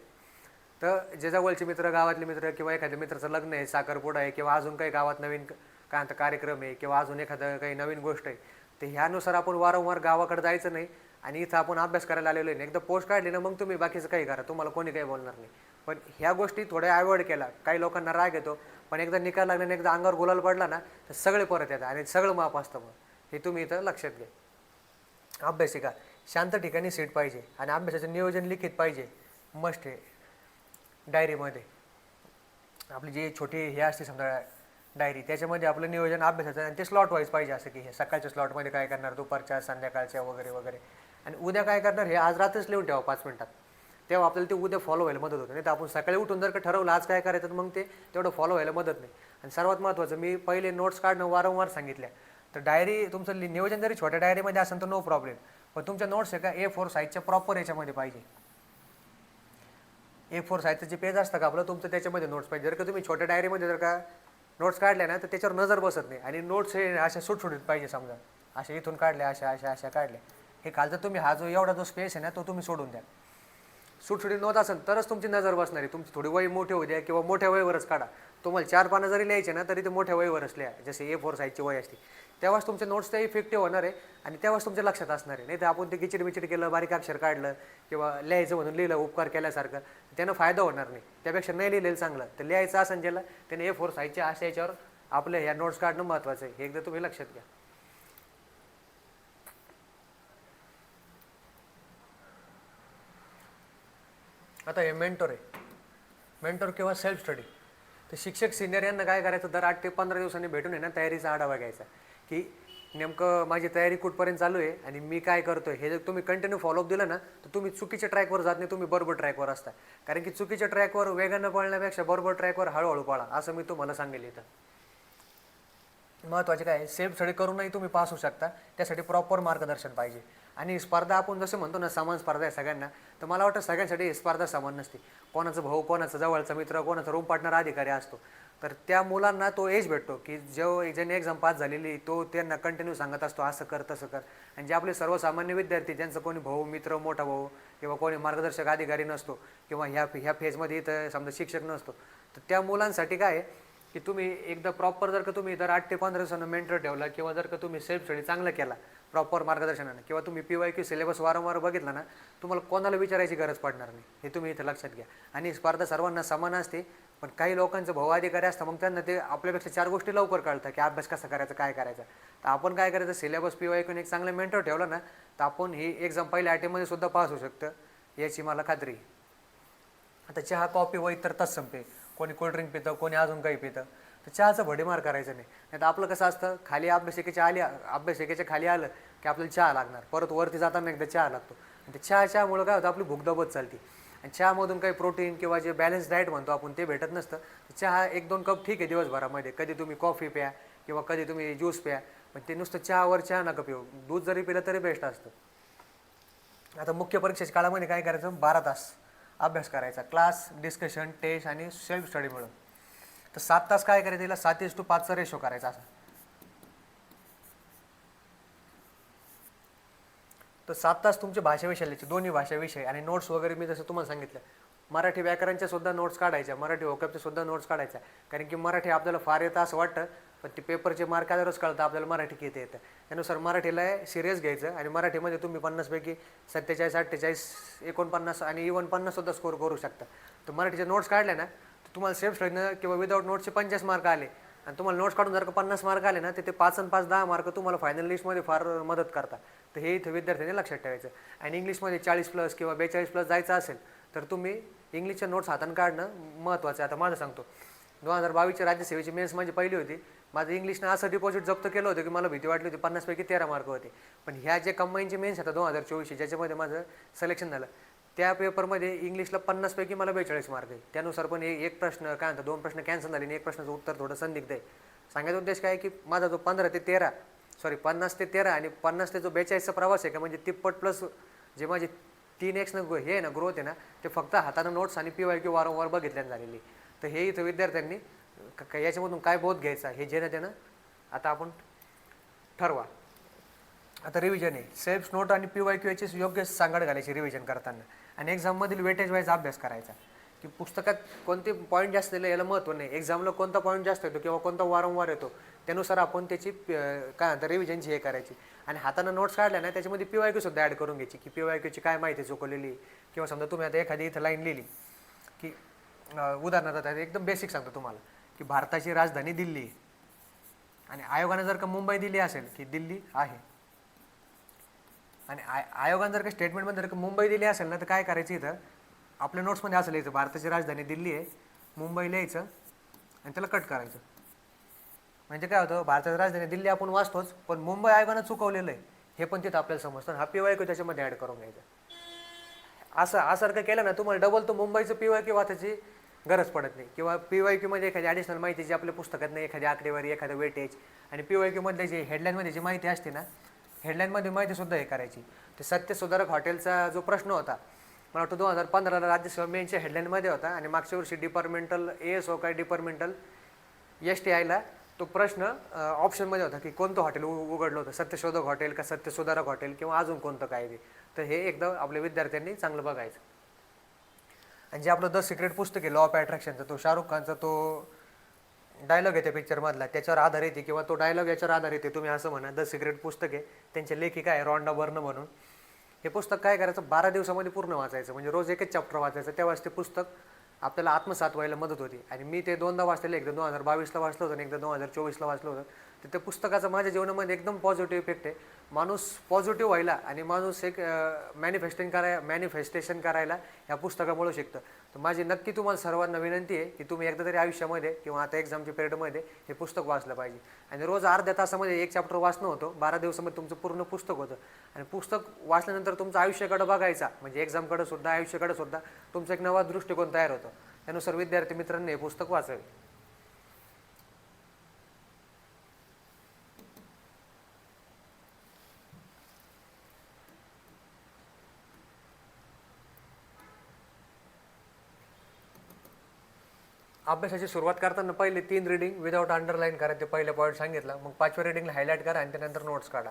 तर जे जवळचे मित्र, गावातले मित्र किंवा एखाद्या मित्राचं लग्न आहे, साखरपुडा आहे किंवा अजून काही गावात नवीन काय म्हणतं कार्यक्रम आहे किंवा अजून एखादं काही नवीन गोष्ट आहे, तर ह्यानुसार आपण वारंवार गावाकडे जायचं नाही. आणि इथं आपण अभ्यास करायला आलेलो आहे, एकदा पोस्ट काढली ना मग तुम्ही बाकीचं काही करा, तुम्हाला कोणी काही बोलणार नाही. पण ह्या गोष्टी थोड्या अवॉइड केला. काही लोकांना राग येतो, पण एकदा निकाल लागल्याने एकदा अंगावर गुलाल पडला ना तर सगळे परत येतात आणि सगळं माफ असतं. मग हे तुम्ही इथं लक्षात घ्या. अभ्यासिका शांत ठिकाणी सीट पाहिजे आणि अभ्यासाचं नियोजन लिखित पाहिजे, मस्ट आहे. डायरीमध्ये आपली जी छोटी हे असते समजा डायरी, त्याच्यामध्ये आपलं नियोजन अभ्यासाचं आणि ते स्लॉट वाईज पाहिजे. असं की हे सकाळच्या स्लॉटमध्ये काय करणार, दुपारच्या, संध्याकाळच्या वगैरे वगैरे, आणि उद्या काय करणार हे आज रात्रच लिहून ठेवा 5 मिनिटात. तेव्हा आपल्याला ते उद्या फॉलो व्हायला मदत होते. नाही तर आपण सकाळी उठून जर का ठरवलं आज काय करायचं, तर मग ते तेवढं फॉलो व्हायला मदत नाही. आणि सर्वात महत्त्वाचं, मी पहिले नोट्स काढणं वारंवार सांगितल्या. तर डायरी तुमचं नियोजन जरी छोट्या डायरीमध्ये असेल तर नो प्रॉब्लेम, पण तुमच्या नोट्स आहे का A4 साईजच्या प्रॉपर याच्यामध्ये पाहिजे. A4 साईजचं जे पेज असतं का आपलं तुमचं, त्याच्यामध्ये नोट्स पाहिजे. जर का तुम्ही छोट्या डायरीमध्ये जर का नोट्स काढल्या ना तर त्याच्यावर नजर बसत नाही. आणि नोट्स हे अशा सुटसुटीत पाहिजे. समजा अशा इथून काढल्या, अशा काढल्या, हे खालचं तुम्ही हा जो एवढा जो स्पेस आहे ना तो तुम्ही सोडून द्या. सुटसुटीत नोट असेल तरच तुमची नजर बसणार आहे. तुमची थोडी वय मोठी होऊ द्या किंवा मोठ्या वयवरच काढा. तुम्हाला 4 पानं जरी लिहायचे ना तरी ते मोठ्या वयवरच लिहा, जसे A4 साईजची वय असते. तेव्हाच तुमचे नोट्स ते इफेक्टिव्ह होणार आहे आणि तेव्हाच तुमच्या लक्षात असणार आहे. नाही तर आपण ते किचिड केलं, बारीक अक्षर काढलं किंवा लिहायचं म्हणून लिहिलं उपकार केल्यासारखं, त्यानं फायदा होणार नाही. त्यापेक्षा नाही लिहिलेलं चांगलं. तर लिहायचं असेल ज्याला त्याने A4 साईजच्या अशा याच्यावर आपलं ह्या नोट्स काढणं महत्त्वाचं आहे. हे एकदा तुम्ही लक्षात घ्या. आता हे मेंटोर आहे, मेंटोर किंवा सेल्फ स्टडी. तर शिक्षक सिनियर यांना काय करायचं, दर 8 ते 15 दिवसांनी भेटून आहे ना तयारीचा आढावा घ्यायचा की नेमकं माझी तयारी कुठपर्यंत चालू आहे आणि मी काय करतोय. हे जर तुम्ही कंटिन्यू फॉलोअप दिलं ना तर तुम्ही चुकीच्या ट्रॅकवर जात नाही, तुम्ही बरोबर ट्रॅकवर असता. कारण की चुकीच्या ट्रॅकवर वेगानं पळण्यापेक्षा बरोबर ट्रॅकवर हळूहळू पळा, असं मी तुम्हाला सांगेल. इथं महत्त्वाचे काय आहे, सेल्फ स्टडी करूनही तुम्ही पास होऊ शकता. त्यासाठी प्रॉपर मार्गदर्शन पाहिजे. आणि स्पर्धा आपण जसं म्हणतो ना समान स्पर्धा आहे सगळ्यांना, तर मला वाटतं सगळ्यांसाठी ही स्पर्धा समान नसते. कोणाचा भाऊ, कोणाचा जवळचा मित्र, कोणाचा रूम पार्टनर अधिकारी असतो. तर त्या मुलांना तो एज भेटतो की ज्याने एक्झाम पास झालेली तो त्यांना कंटिन्यू सांगत असतो असं कर तसं कर. आणि जे आपले सर्वसामान्य विद्यार्थी ज्यांचं कोणी भाऊ, मित्र, मोठा भाऊ किंवा कोणी मार्गदर्शक अधिकारी नसतो किंवा ह्या फेजमध्ये इथं समजा शिक्षक नसतो, तर त्या मुलांसाठी काय आहे की तुम्ही एकदा प्रॉपर जर का तुम्ही दर 8 ते 15 दिवसांना मेंटर ठेवला किंवा जर का तुम्ही सेल्फ स्टडी चांगला केला प्रॉपर मार्गदर्शनाने किंवा तुम्ही PYQ सिलेबस वारंवार बघितला ना, तुम्हाला कोणाला विचारायची गरज पडणार नाही. हे तुम्ही इथं लक्षात घ्या. आणि स्पर्धा सर्वांना समान असते, पण काही लोकांचं भाऊ अधिकारी असतं, मग त्यांना ते आपल्यापेक्षा 4 गोष्टी लवकर कळतं की अभ्यास कसा करायचा, काय करायचा. तर आपण काय करायचं, सिलेबस PYQ एक चांगला मेंटर ठेवला ना तर आपण ही एक्झाम पहिल्या अटेम्प्टमध्ये सुद्धा पास होऊ शकतं, याची मला खात्री आहे. आता चहा, कॉफी व इतर तत्सम पे, कोणी कोल्ड्रिंक पितं, कोणी अजून काही पितं, तर चहाचं भडीमार करायचं नाही. नाही तर आपलं कसं असतं, खाली अभ्यासिकेच्या खाली आलं की आपल्याला चहा लागणार, परत वरती जाताना एकदा चहा लागतो. आणि ते चहामुळं काय होतं, आपली भूक दबत चालते आणि चहामधून काही प्रोटीन किंवा जे बॅलन्स डाएट म्हणतो आपण ते भेटत नसतं. चहा 1-2 कप ठीक आहे दिवसभरामध्ये, कधी तुम्ही कॉफी प्या किंवा कधी तुम्ही ज्यूस प्या, पण ते नुसतं चहा नका पिऊ. दूध जरी पिलं तरी बेस्ट असतं. आता मुख्य परीक्षेच्या काळामध्ये काय करायचं, 12 तास अभ्यास करायचा, क्लास, डिस्कशन, टेस्ट आणि सेल्फ स्टडी मिळून. तर 7 तास काय करायचं, तिला 7:5चा रेशो करायचा. असा तर 7 तास तुमचे भाषा विषयाचे दोन्ही भाषा विषय आणि नोट्स वगैरे मी जसं तुम्हाला सांगितलं मराठी व्याकरणच्या सुद्धा नोट्स काढायच्या, मराठी व्होकॅबच्या सुद्धा नोट्स काढायच्या. कारण की मराठी आपल्याला फार येतं असं वाटतं, पण ते पेपरचे मार्क आल्यावरच कळतं आपल्याला मराठी किती येतं. त्यानुसार मराठीला सिरियस घ्यायचं आणि मराठीमध्ये तुम्ही 50पैकी 47, 48, 49 आणि इव्हन 50 सुद्धा स्कोर करू शकता. तर मराठीचे नोट्स काढले ना तर तुम्हाला सेल्फ स्टडीनं किंवा विदाऊट नोट्सचे 50 मार्क आले आणि तुम्हाला नोट्स काढून जर का 50 मार्क आले ना तर ते 5 आणि 5 10 मार्क तुम्हाला फायनल लिस्टमध्ये फार मदत करतात. तर हे इथं विद्यार्थ्यांनी लक्षात ठेवायचं. आणि इंग्लिशमध्ये 40+ किंवा 42+ जायचं असेल तर तुम्ही इंग्लिशच्या नोट्स हातानं काढणं महत्त्वाचं आहे. आता माझं सांगतो, 2022ची राज्यसेवेची मेन्स माझी पहिली होती. माझं इंग्लिशनं असं डिपॉझिट जप्त केलं होतं की मला भीती वाटली होती. 50पैकी 13 मार्क होते. पण ह्या जे कंबाईनचे मेन्स आता 2024 ज्याच्यामध्ये माझं सिलेक्शन झालं त्या पेपरमध्ये इंग्लिशला 50पैकी मला 42 मार्क आहे. त्यानुसार पण एक प्रश्न काय म्हणतात 2 प्रश्न कॅन्सल झाले आणि एक प्रश्नाचं उत्तर थोडं संदिग्ध आहे. सांगायचा उद्देश काय की माझा जो 50 ते 13 आणि 50 ते जो 42चा प्रवास आहे का म्हणजे तिप्पट प्लस जे माझे 3x हे आहे ना ग्रोथ आहे ना ते फक्त हातानं नोट्स आणि PYQ वारंवार बघितल्यानं झालेली. तर हे इथं विद्यार्थ्यांनी याच्यामधून काय बोध घ्यायचा हे जेणं त्यानं आता आपण ठरवा. आता रिव्हिजन आहे. सेल्फ नोट आणि PYQ याची योग्य सांगड घालायची रिव्हिजन करताना आणि एक्झाममधील वेटेज वाईज अभ्यास करायचा की पुस्तकात कोणते पॉईंट जास्त दिले याला महत्त्व नाही. एक्झामला कोणता पॉईंट जास्त येतो किंवा कोणता वारंवार येतो त्यानुसार आपण त्याची काय म्हणतात रिव्हिजनची हे करायची. आणि हातानं नोट्स काढल्या ना त्याच्यामध्ये PYQ सुद्धा ॲड करून घ्यायची की PYQची काय माहिती चुकवलेली किंवा समजा तुम्ही आता एखादी इथं लाईन लिहिली की उदाहरणार्थ एकदम बेसिक सांगतो तुम्हाला की भारताची राजधानी दिल्ली आहे आणि आयोगाने जर का मुंबई दिली असेल की दिल्ली आहे आणि आयोगाने जर का स्टेटमेंटमध्ये जर का मुंबई दिली असेल ना तर काय करायचं इथं आपल्या नोट्समध्ये असं लिहायचं भारताची राजधानी दिल्ली आहे मुंबई लिहायचं आणि त्याला कट करायचं. म्हणजे काय होतं भारताची राजधानी दिल्ली आपण वाचतोच पण मुंबई आयोगानं चुकवलेलं आहे हे पण तिथं आपल्याला समजतं. हा PYQ त्याच्यामध्ये ॲड करून घ्यायचा. असं केलं ना तुम्हाला डबल तो मुंबईचं PYQ वाचायची गरज पडत नाही किंवा PYQमध्ये एखादी ॲडिशनल माहिती जी आपल्या पुस्तकात नाही एखादी आकडेवारी एखादं वेटेज आणि PYQमधले जे हेडलाईनमध्ये जी माहिती असते ना हेडलाईनमध्ये माहितीसुद्धा हे करायची. ते सत्यशोधक हॉटेलचा जो प्रश्न होता मला वाटतं 2015ला राज्यसेवा मेनच्या हेडलाईनमध्ये होता आणि मागच्या वर्षी डिपार्टमेंटल ASO काय डिपार्टमेंटल STIला तो प्रश्न ऑप्शनमध्ये होता की कोणतं हॉटेल उघडलं होतं सत्यशोधक हॉटेल का सत्यशोधक हॉटेल किंवा अजून कोणतं काय ते. तर हे एकदा आपल्या विद्यार्थ्यांनी चांगलं बघायचं. आणि जे आपलं द सिक्रेट पुस्तक आहे लॉ ऑफ अट्रॅक्शनचा तो शाहरुख खानचा तो डायलॉग आहे त्या पिक्चरमधला त्याच्यावर आधारित आहे किंवा तो डायलॉग याच्यावर आधारित आहे तुम्ही असं म्हणा. द सिक्रेट पुस्तक आहे त्यांचे लेखिका आहे रॉन्डा बर्न म्हणून. हे पुस्तक काय करायचं 12 दिवसामध्ये पूर्ण वाचायचं म्हणजे रोज एकच चॅप्टर वाचायचं. तेव्हाच ते पुस्तक आपल्याला आत्मसात व्हायला मदत होती. आणि मी ते 2दा वाचलेलं एकदा 2022ला वाचलं होतं आणि एकदा 2024ला वाचलं होतं. तर त्या पुस्तकाचा माझ्या जीवनामध्ये एकदम पॉझिटिव्ह इफेक्ट आहे. माणूस पॉझिटिव्ह व्हायला आणि माणूस एक मॅनिफेस्टेशन करायला ह्या पुस्तकामुळे शिकतं. तर माझी नक्की तुम्हाला सर्वांना विनंती आहे की तुम्ही एकदा तरी आयुष्यामध्ये किंवा आता एक्झामच्या पिरियडमध्ये हे पुस्तक वाचलं पाहिजे. आणि रोज अर्ध्या तासामध्ये एक चॅप्टर वाचणं होतं. 12 दिवसामध्ये तुमचं पूर्ण पुस्तक होतं. आणि पुस्तक वाचल्यानंतर तुमचं आयुष्याकडे बघायचा म्हणजे एक्झामकडे सुद्धा आयुष्याकडे सुद्धा तुमचा एक नवा दृष्टिकोन तयार होतो. त्यानुसार विद्यार्थी मित्रांनी हे पुस्तक वाचावे. अभ्यासाची सुरुवात करताना पहिले 3 रीडिंग विदाऊट अंडरलाईन करा. ते पहिलं पॉईंट सांगितलं. मग 5व्या रीडिंगला हायलाईट करा आणि त्यानंतर नोट्स काढा.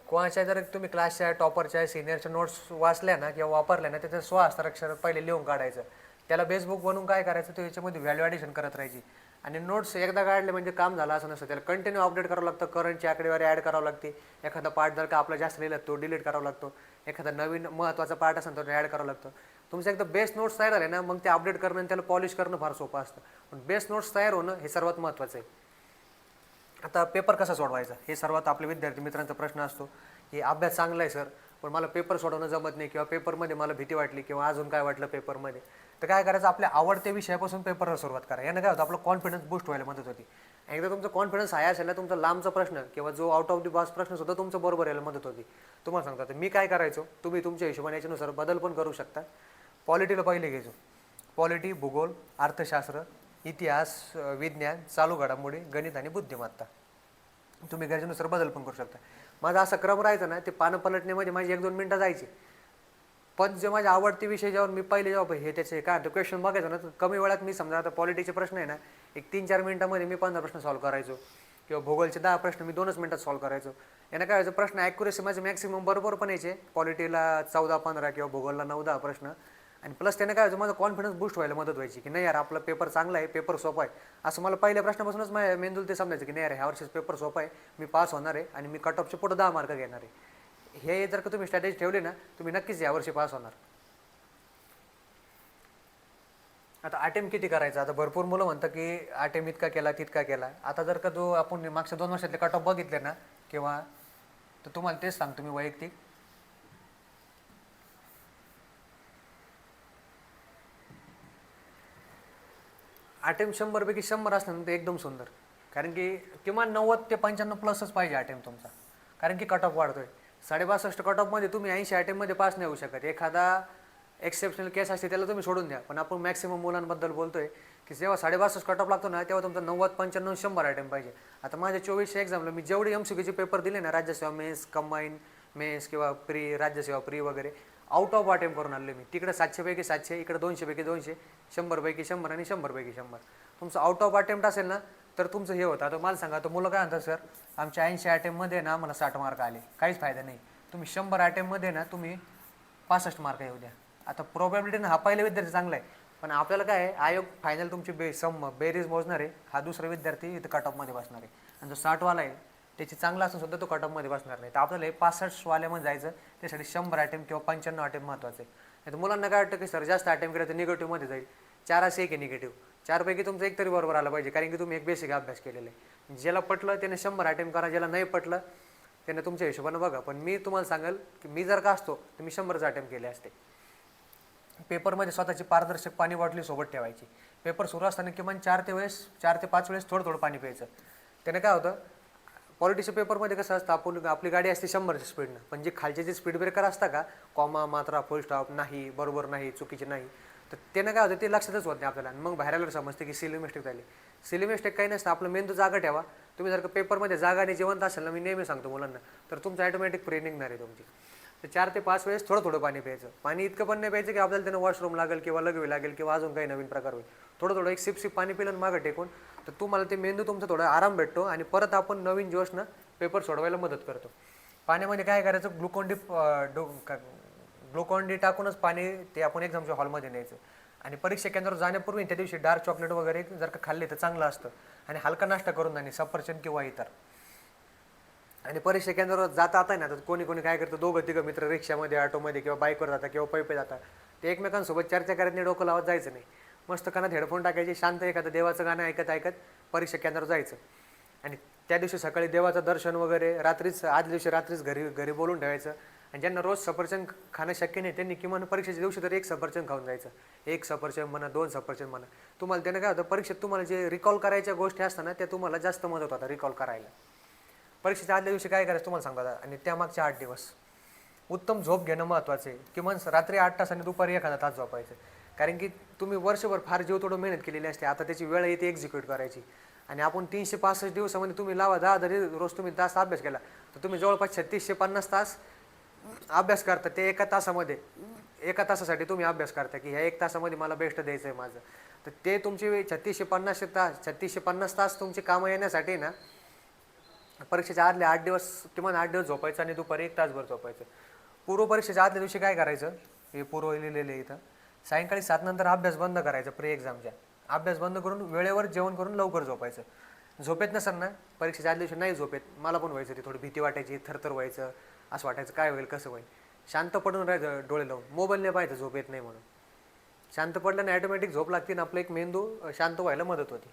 कोणाच्या जर तुम्ही क्लासच्या टॉपरच्या सिनियरच्या नोट्स वाचल्या ना किंवा वापरल्या ना त्याचं स्वहस्ताक्षरात पहिले लिहून काढायचं. त्याला बेसबुक बनवून काय करायचं तर याच्यामध्ये व्हॅल्यू ॲडिशन करत राहायची. आणि नोट्स एकदा काढले म्हणजे काम झालं असं नसतं. त्याला कंटिन्यू अपडेट करावं लागतं. करंटची आकडेवारी ॲड करावं लागते. एखादा पार्ट जर का आपला जास्त लिहिला तो डिलीट करावा लागतो. एखादा नवीन महत्त्वाचा पार्ट असेल तर ॲड करावं लागतं. तुमचं एकदा बेस्ट नोट्स तयार झाले ना मग ते अपडेट करणं आणि त्याला पॉलिश करणं फार सोपं असतं. पण बेस्ट नोट्स तयार होणं हे सर्वात महत्त्वाचं आहे. आता पेपर कसा सोडवायचा हे सर्वात आपल्या विद्यार्थी मित्रांचा प्रश्न असतो की अभ्यास चांगला आहे सर पण मला पेपर सोडवणं जमत नाही किंवा पेपरमध्ये मला भीती वाटली किंवा अजून काय वाटलं पेपरमध्ये. तर काय करायचं आपल्या आवडत्या विषयापासून पेपरला सुरुवात करा. यानं काय होतं आपलं कॉन्फिडन्स बूस्ट व्हायला मदत होती. एकदा तुमचा कॉन्फिडन्स हाय असेल ना तुमचा लांबचा प्रश्न किंवा जो आउट ऑफ द बॉक्स प्रश्न सुद्धा तुमचं बरोबर यायला मदत होती. तुम्हाला सांगतो तर मी काय करायचो तुम्ही तुमच्या हिशोबाने याच्यानुसार बदल पण करू शकता. पॉलिटीला पहिले घ्यायचो. पॉलिटी भूगोल अर्थशास्त्र इतिहास विज्ञान चालू घडामोडी गणित आणि बुद्धिमत्ता. तुम्ही गरजेनुसार बदल पण करू शकता. माझा असा क्रम राहायचा ना ते पानं पलटण्यामध्ये माझी 1-2 मिनटं जायची. पण जे माझे आवडते विषय जेव्हा मी पहिले जेव्हा हे त्याचे काय ते क्वेश्चन बघायचो ना तर कमी वेळात मी समजा आता पॉलिटीचे प्रश्न आहे ना एक 3-4 मिनिटामध्ये मी 15 प्रश्न सॉल्व्ह करायचो. किंवा भूगोलचे 10 प्रश्न मी 2च मिनिटात सॉल्व्ह करायचो. यानं काय व्हायचं, प्रश्न ॲक्युरेसी माझे मॅक्सिमम बरोबर पण यायचे. पॉलिटीला 14-15 किंवा भूगोलला 9-10 प्रश्न. आणि प्लस त्याने काय व्हायचं, माझं कॉन्फिडन्स बूस्ट व्हायला मदत व्हायची की नाही यार आपला पेपर चांगला आहे, पेपर सोपा आहे. असं मला पहिल्या प्रश्नापासूनच माझ्या मेंदूला ते समजायचं की नाही यार ह्या वर्षीच पेपर सोपा आहे, मी पास होणार आहे आणि मी कट ऑफचे पुढे 10 मार्क घेणार आहे. हे जर का तुम्ही स्ट्रॅटेजी ठेवली ना, तुम्ही नक्कीच यावर्षी पास होणार. आता अटेम्प्ट किती करायचा, आता भरपूर मुलं म्हणतात की अटेम्प्ट इतका केला तितका केला. आता जर का जो आपण मागच्या 2 वर्षातले कट ऑफ बघितले ना किंवा, तर तुम्हाला तेच सांगतो मी वैयक्तिक, अटेम्प्ट 100 पैकी 100 असलं ना ते एकदम सुंदर. कारण की किमान 90 ते 95 प्लसच पाहिजे अटेम्प्ट तुमचा. कारण की कट ऑफ वाढतोय. 62.5 कट ऑफमध्ये तुम्ही 80 अटेम्प्टमध्ये पास नाही होऊ शकत. एखादा एक्सेप्शनल केस असते त्याला तुम्ही सोडून द्या, पण आपण मॅक्सिमम मुलांबद्दल बोलतोय की जेव्हा 62.5 कट ऑफ लागतो ना तेव्हा तुमचा 90, 95, 100 अटेम्प्ट पाहिजे. आता माझ्या 2400 एक्झामला मी जेवढे MCQचे पेपर दिले ना, राज्यसेवा मेन्स, कंबाईन मेन्स किंवा प्री, राज्यसेवा प्री वगैरे, आउट ऑफ अटेम्प्ट करून आणले मी. तिकडे 700 पैकी 700, इकडे 200 पैकी 200, 100 पैकी 100 आणि 100 पैकी 100. तुमचं आउट ऑफ अटेम्प्ट असेल ना तर तुमचं हे होतं. आता मला सांगा, तर मुलं काय म्हणतात सर आमच्या 80 अटेम्प्टमध्ये ना मला 60 मार्क आले, काहीच फायदा नाही. तुम्ही 100 अटेम्प्टमध्ये ना तुम्ही 65 मार्क येऊ द्या. आता प्रोबॅबिलिटी ना हा पहिला विद्यार्थी चांगला आहे, पण आपल्याला काय आहे, आयोग फायनल तुमची बेरीज मोजणार आहे. हा दुसरा विद्यार्थी इथं कट ऑफमध्ये बसणार आहे आणि जो 60वाला आहे त्याची चांगला असून सुद्धा तो कट ऑफमध्ये बसणार नाही. तर आपल्याला 65 वाल्यामध्ये जायचं, त्यासाठी 100 अटेम्प्ट किंवा 95 अटेम्प्ट महत्त्वाचं आहे. नाही तर मुलांना काय वाटतं की सर जास्त अटेम्प्ट केलं तर निगेटिव्हमध्ये जाईल. 4 असे एक आहे निगेटिव्ह, 4 पैकी तुमचं एक तरी बरोबर आलं पाहिजे, कारण की तुम्ही एक बेसिक अभ्यास केलेला आहे. ज्याला पटलं त्याने 100 अटेम्प्ट करा, ज्याला नाही पटलं त्याने तुमच्या हिशोबानं बघा. पण मी तुम्हाला सांगेल की मी जर का असतो तर मी 100च अटेम्प्ट केले असते. पेपरमध्ये स्वतःची पारदर्शक पाणी बॉटली सोबत ठेवायची. पेपर सुरू असताना किमान 4 ते 5 वेळेस थोडं थोडं पाणी प्यायचं. त्याने काय होतं, पॉलिटिक्सच्या पेपरमध्ये कसं असतं, आपली गाडी असते 100च्या स्पीडनं, पण जे खालचे जे स्पीड ब्रेकर असतात का, कॉमा, मात्रा, फुल स्टॉप, नाही, बरोबर नाही, चुकीचे नाही, तर त्यानं काय होतं ते लक्षातच होत नाही आपल्याला. मग बाहेर आल्यावर समजते की सिली मिस्टेक झाली. सिली मिस्टेक काही नसतं, आपलं मेंदू जागा ठेवा. तुम्ही जर का पेपरमध्ये जागा आणि जिवंत असेल ना, मी नेहमी सांगतो मुलांना, तर तुमचं ॲटोमॅटिक प्रे निघणार आहे तुमची. तर 4 ते 5 वेळेस थोडं थोडं पाणी प्यायचं. पाणी इतकं पण नाही प्यायचं की आपल्याला त्यानं वॉशरूम लागेल किंवा लघवी लागेल किंवा अजून काही नवीन प्रकार होईल. थोडं थोडं एक सिप पाणी पिलं मागं टेकून, तर तुम्हाला ते मेंदू तुमचा थोडा आराम भेटतो आणि परत आपण नवीन जोशनं पेपर सोडवायला मदत करतो. पाण्यामध्ये काय करायचं, ग्लुकॉन डी टाकूनच पाणी ते आपण एक्झामच्या हॉलमध्ये न्यायचं. आणि परीक्षा केंद्रावर जाण्यापूर्वी त्या दिवशी डार्क चॉकलेट वगैरे जर का खाल्ले तर चांगलं असतं. आणि हलका नाश्ता करून जाणे, सफरचंद किंवा इतर. आणि परीक्षा केंद्रावर जाता आता ना, तर कोणी कोणी काय करतं, 2-3 मित्र रिक्षामध्ये, ऑटोमध्ये किंवा बाईकवर जातात किंवा पैपे जातात. ते एकमेकांसोबत चर्चा करत नाही, डोकं लावत जायचं नाही. मस्त कानात हेडफोन टाकायचे, शांत एखादं देवाचं गाणं ऐकत ऐकत परीक्षा केंद्रावर जायचं. आणि त्या दिवशी सकाळी देवाचं दर्शन वगैरे आदल्या दिवशी रात्रीच घरी बोलून ठेवायचं. आणि ज्यांना रोज सफरचंद खाणं शक्य नाही त्यांनी किमान परीक्षेच्या दिवशी तर 1 सफरचंद खाऊन जायचं. 1 सफरचंद म्हणा, 2 सफरचंद म्हणा. तुम्हाला त्यानं काय होतं, परीक्षेत तुम्हाला जे रिकॉल करायच्या गोष्टी असतात ना त्या तुम्हाला जास्त मदत होतात रिकॉल करायला. परीक्षेच्या आदल्या दिवशी काय करायचं तुम्हाला सांगा. आणि त्यामागचे 8 दिवस उत्तम झोप घेणं महत्त्वाचं आहे. किमान रात्री 8 तास आणि दुपारी एखादा तास झोपायचं. कारण की तुम्ही वर्षभर फार जीव तोडून मेहनत केलेली असते, आता त्याची वेळ येते एक्झिक्यूट करायची. आणि आपण 365 दिवसामध्ये तुम्ही लावा 10 जरी रोज तुम्ही तास अभ्यास केला तर तुम्ही जवळपास 3650 तास अभ्यास करता. ते एका तासासाठी तुम्ही अभ्यास करता की ह्या 1 तासामध्ये मला बेस्ट द्यायचं आहे माझं. तर ते तुमची 3650 तास तुमची कामं येण्यासाठी ना, परीक्षेच्या आदल्या 8 दिवस किमान 8 दिवस झोपायचं आणि दुपारी 1 तासभर झोपायचं. पूर्व परीक्षेच्या आदल्या दिवशी काय करायचं, हे पूर्व लिहिलेले इथं, सायंकाळी 7 नंतर अभ्यास बंद करायचा. प्री एक्झामच्या अभ्यास बंद करून वेळेवर जेवण करून लवकर झोपायचं. झोपेत नसेल ना परीक्षेच्या आदल्या दिवशी नाही झोपेत, मला पण व्हायचं, ती थोडी भीती वाटायची, थरथर व्हायचं, असं वाटायचं काय होईल कसं होईल. शांत पडून राहायचं, डोळे लावून, मोबाईल नाही पाहायचं झोप येत नाही म्हणून. शांत पडल्याने ॲटोमॅटिक झोप लागते आणि आपलं एक मेंदू शांत व्हायला मदत होती.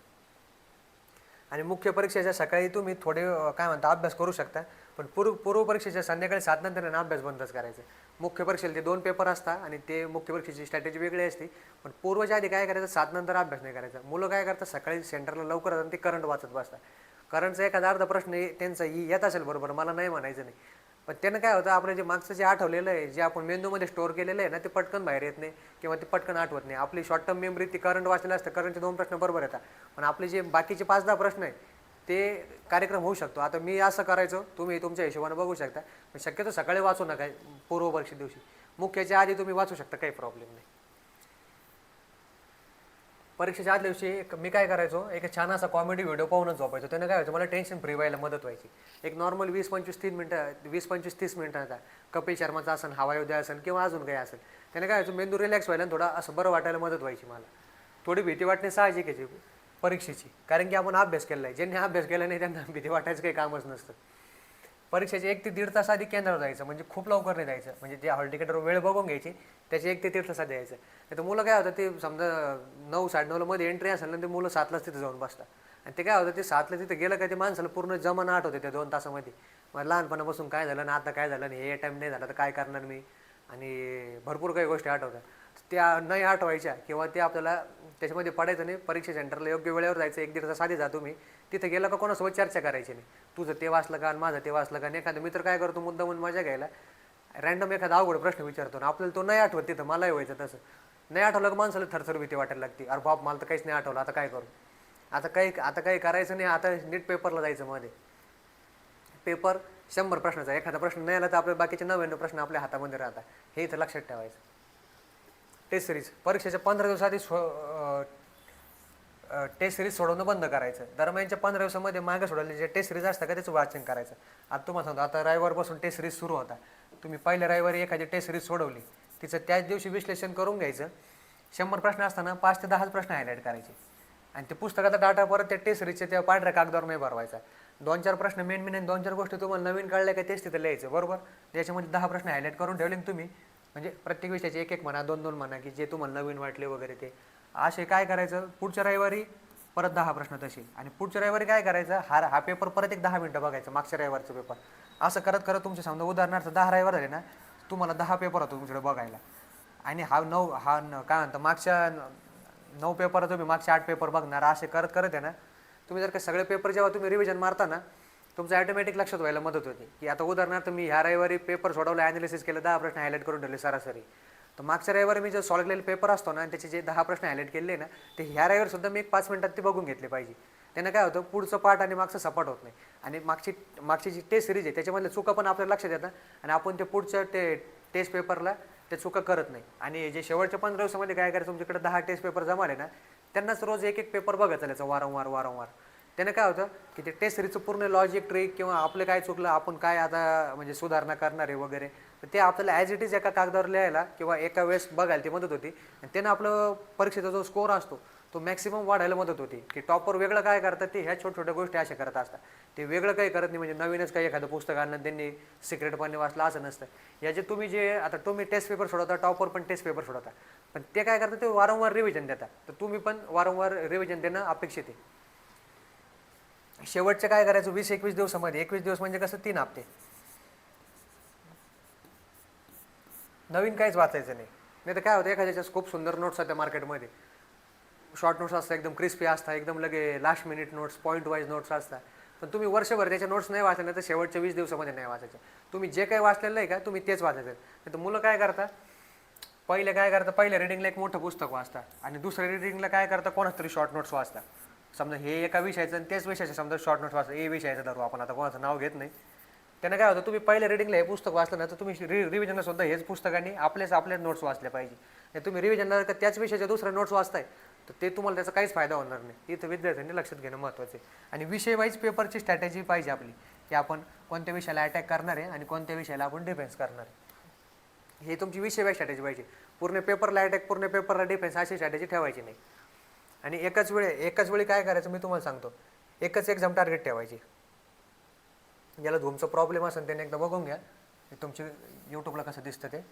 आणि मुख्य परीक्षेच्या सकाळी तुम्ही थोडे काय म्हणता अभ्यास करू शकता, पण पूर्व परीक्षेच्या संध्याकाळी 7 नंतर अभ्यास बंदच करायचा. मुख्य परीक्षेला ते 2 पेपर असतात आणि ते मुख्य परीक्षेची स्ट्रॅटेजी वेगळी असते. पण पूर्वच्या आधी काय करायचं, 7 नंतर अभ्यास नाही करायचा. मुलं काय करतात, सकाळी सेंटरला लवकर जातात, ते करंट वाचत बसतात. करंटचा एखादा अर्धा प्रश्न त्यांचा येत असेल बरोबर, मला नाही म्हणायचं नाही, पण त्यानं काय होतं, आपलं जे मागचं जे आठवलेलं आहे, जे आपण मेंदूमध्ये स्टोअर केलेलं आहे ना, ते पटकन बाहेर येत नाही किंवा ते पटकन आठवत नाही. आपली शॉर्ट टर्म मेमरी ती करंट वाचलेलं असतं, करंटचे 2 प्रश्न बरोबर येतात, पण आपले जे बाकीचे 5-10 प्रश्न आहे ते कार्यक्रम होऊ शकतो. आता मी असं करायचो, तुम्ही तुमच्या हिशोबाने बघू शकता. पण शक्यतो सकाळी वाचू नका, पूर्व परीक्षे दिवशी. मुख्याच्या आधी तुम्ही वाचू शकता, काही प्रॉब्लेम नाही. परीक्षेच्या आदल्या दिवशी मी काय करायचो, एक छान असा कॉमेडी व्हिडिओ पाहूनच झोपायचो. त्यानं काय व्हायचं, मला टेन्शन फ्री व्हायला मदत व्हायची. एक नॉर्मल 20-25-30 मिनिटाचा कपिल शर्माचा असेल, हवा येऊ द्या असेल किंवा अजून काही असेल, त्याने काय व्हायचं, मेंदू रिलॅक्स व्हायला थोडा असं बरं वाटायला मदत व्हायची मला. थोडी भीती वाटणे साहजिक आहे परीक्षेची, कारण की आपण अभ्यास केलेला आहे. ज्यांनी अभ्यास केला नाही त्यांना भीती वाटायचं काही कामच नसतं. परीक्षेचे 1 ते 1.5 तास आधी केंद्रावर जायचं, म्हणजे खूप लवकर नाही जायचं. म्हणजे जे हॉल तिकीटवर वेळ बघून घ्यायची, त्याचे 1 ते 1.5 तास आधी यायचं. नाही तर मुलं काय होतं, ते समजा 9-9:30 मध्ये एंट्री असेल ना, ते मुलं 7लाच तिथे जाऊन बसतात. आणि ते काय होतं, ते 7ला तिथे गेलं का ते माणसाला पूर्ण जमाना आठवते त्या 2 तासामध्ये. मग लहानपणापासून काय झालं ना, आता काय झालं आणि हे टाईम नाही झाला तर काय करणार मी, आणि भरपूर काही गोष्टी आठवतात. त्या नाही आठवायच्या किंवा ते आपल्याला त्याच्यामध्ये पडायचं नाही. परीक्षा सेंटरला योग्य वेळेवर जायचं, 1-1.5 तास आधी जा तुम्ही. तिथे गेलं का कोणासोबत चर्चा करायची नाही, तुझं ते वाचलं का आणि माझं ते वाचलं का. आणि एखादा मित्र काय करतो, मुद्दा म्हणून मजा घ्यायला रॅन्डम एखादा अवघड प्रश्न विचारतो ना, आपल्याला तो नाही आठवत. तिथं मलाही व्हायचं तसं. नाही आठवलं का माणसाला थरथर भीती वाटायला लागते, अरे बाप मला तर काहीच नाही आठवलं, आता काय करू. आता काही करायचं नाही, आता नीट पेपरला जायचं. मध्ये पेपर 100 प्रश्नाचा, एखादा प्रश्न नाही आला तर आपले बाकीचे 99 प्रश्न आपल्या हातामध्ये राहतात. हे इथं लक्षात ठेवायचं. टेस्ट सिरीज परीक्षेच्या 15 दिवसाआधी टेस्ट सिरीज सोडवणं बंद करायचं. दरम्यानच्या 15 दिवसामध्ये मागे सोडवले जे टेस्ट सिरीज असतात का त्याचं वाचन करायचं. आता तुम्हाला सांगतो, आता रविवारपासून टेस्ट सिरीज सुरू होता. तुम्ही पहिल्या रविवारी एखादी टेस्ट सिरीज सोडवली, तिचं त्याच दिवशी विश्लेषण करून घ्यायचं. 100 प्रश्न असताना 5 ते 10 प्रश्न हायलाईट करायचे आणि ते पुस्तकाचा डाटा परत त्या टेस्ट सिरीजच्या त्या पांढऱ्या कागदावर नाही भरवायचा. 2-4 प्रश्न मेन आणि 2-4 गोष्टी तुम्हाला नवीन कळल्या का तेच तिथं लिहायचं, बरोबर. त्याच्यामध्ये 10 प्रश्न हायलाईट करून ठेवले तुम्ही, म्हणजे प्रत्येक विषयाचे 1-1 म्हणा, 2-2 म्हणा, की जे तुम्हाला नवीन वाटले वगैरे. ते असे काय करायचं, पुढच्या रविवारी परत 10 प्रश्न तसे. आणि पुढच्या रविवारी काय करायचं, हा पेपर परत एक 10 मिनिटं बघायचं, मागच्या रविवारचा पेपर. असं करत करत तुमचे समजा उदाहरणार्थ 10 रविवार झाले ना, तुम्हाला 10 पेपर होतो तुमच्याकडे बघायला. आणि काय म्हणतं, मागच्या 9 पेपर तुम्ही मागचे 8 पेपर बघणार. असे करत करत आहे ना, तुम्ही जर का सगळे पेपर जेव्हा तुम्ही रिव्हिजन मारता ना, तुमचं ॲटोमॅटिक लक्षात व्हायला मदत होते. की आता उदाहरणार्थ मी ह्या रविवारी पेपर सोडवला, ॲनालिसिस केलं, 10 प्रश्न हायलाईट करून ठेवले सरासरी. तर मागच्या रविवारी मी जो सॉल्व केलेला पेपर असतो ना, आणि त्याचे जे 10 प्रश्न हायलाईट केले ना, ते ह्या रविवारी सुद्धा मी 5 मिनिटात ते बघून घेतले पाहिजे. त्यानं काय होतं, पुढचं पाठ आणि मागचं सपाट होत नाही. आणि मागची जी टेस्ट सिरीज आहे त्याच्यामधल्या चुका पण आपल्याला लक्षात येतात, आणि आपण ते पुढच्या टेस्ट पेपरला त्या चुका करत नाही. आणि जे शेवटच्या 15 दिवसामध्ये काय करायचं, तुमच्याकडे 10 टेस्ट पेपर जमा आले ना, त्यांनाच रोज 1-1 पेपर बघत चालायचं वारंवार. त्याने काय होतं की ते टेस्ट सिरीजचं पूर्ण लॉजिक, ट्रिक किंवा आपलं काय चुकलं, आपण काय आता म्हणजे सुधारणा करणार आहे वगैरे, तर ते आपल्याला ॲज इट इज एका कागदावर लिहायला किंवा एका वेळेस बघायला ती मदत होती. आणि त्यानं आपलं परीक्षेचा जो स्कोअर असतो तो मॅक्सिमम वाढायला मदत होती. की टॉपर वेगळं काय करतात, ते ह्या छोट्या गोष्टी अशा करत असतात. ते वेगळं काही करत नाही, म्हणजे नवीनच काही एखादं पुस्तक आणलं त्यांनी सिक्रेटपणे वाचलं असं नसतं. याचे तुम्ही टेस्ट पेपर सोडवता, टॉपर पण टेस्ट पेपर सोडवता, पण ते काय करतात, ते वारंवार रिव्हिजन देतात. तर तुम्ही पण वारंवार रिव्हिजन देणं अपेक्षित आहे. शेवटचं काय करायचं, 20-21 दिवसामध्ये, 21 दिवस म्हणजे कसं 3 हप्ते, नवीन काहीच वाचायचं नाही. नाही तर काय होतं, एखाद्याच्या खूप सुंदर नोट्स आहेत मार्केटमध्ये, शॉर्ट नोट्स असतात, एकदम क्रिस्पी असतात, एकदम लगे last minute notes, point wise notes असतात. पण तुम्ही वर्षभर त्याच्या नोट्स नाही वाचल्या तर शेवटच्या 20 दिवसामध्ये नाही वाचायचे. तुम्ही जे काही वाचलेलं आहे का तुम्ही तेच वाचायचं. नाही तर मुलं काय करतात, पहिल्या रिडिंगला एक मोठं पुस्तक वाचतात आणि दुसऱ्या रिडिंगला काय करतात, कोणाच तरी शॉर्ट नोट्स वाचतात. समजा हे एका विषयाचं आणि तेच विषयाचं समजा शॉर्ट नोट्स वाचतात, ए विषयाचं धरू आपण, आता कोणाचं नाव घेत नाही. त्यानं काय होतं, तुम्ही पहिल्या रिडिंगला हे पुस्तक वाचलं ना, तर तुम्ही रिव्हिजनला सुद्धा हेच पुस्तकांनी आपल्याच नोट्स वाचल्या पाहिजे. नाही तुम्ही रिव्हिजनला त्याच विषयाच्या दुसऱ्या नोट्स वाचताय तर ते तुम्हाला त्याचा काहीच फायदा होणार नाही. इथं विद्यार्थ्यांनी लक्षात घेणं महत्त्वाचं आहे. आणि विषय वाईज पेपरची स्ट्रॅटेजी पाहिजे आपली, की आपण कोणत्या विषयाला अटॅक करणार आहे आणि कोणत्या विषयाला आपण डिफेन्स करणार आहे. हे तुमची विषय वाईज स्ट्रॅटेजी पाहिजे. पूर्ण पेपरला अटॅक, पूर्ण पेपरला डिफेन्स अशी स्ट्रॅटेजी ठेवायची नाही. आणि एकाच वेळी काय करायचं मी तुम्हाला सांगतो, एकच एक्झाम टार्गेट ठेवायची. ज्याला धूमचा प्रॉब्लेम असेल त्याने एकदा बघून घ्या, तुमची यूट्यूबला कसं दिसतं ते.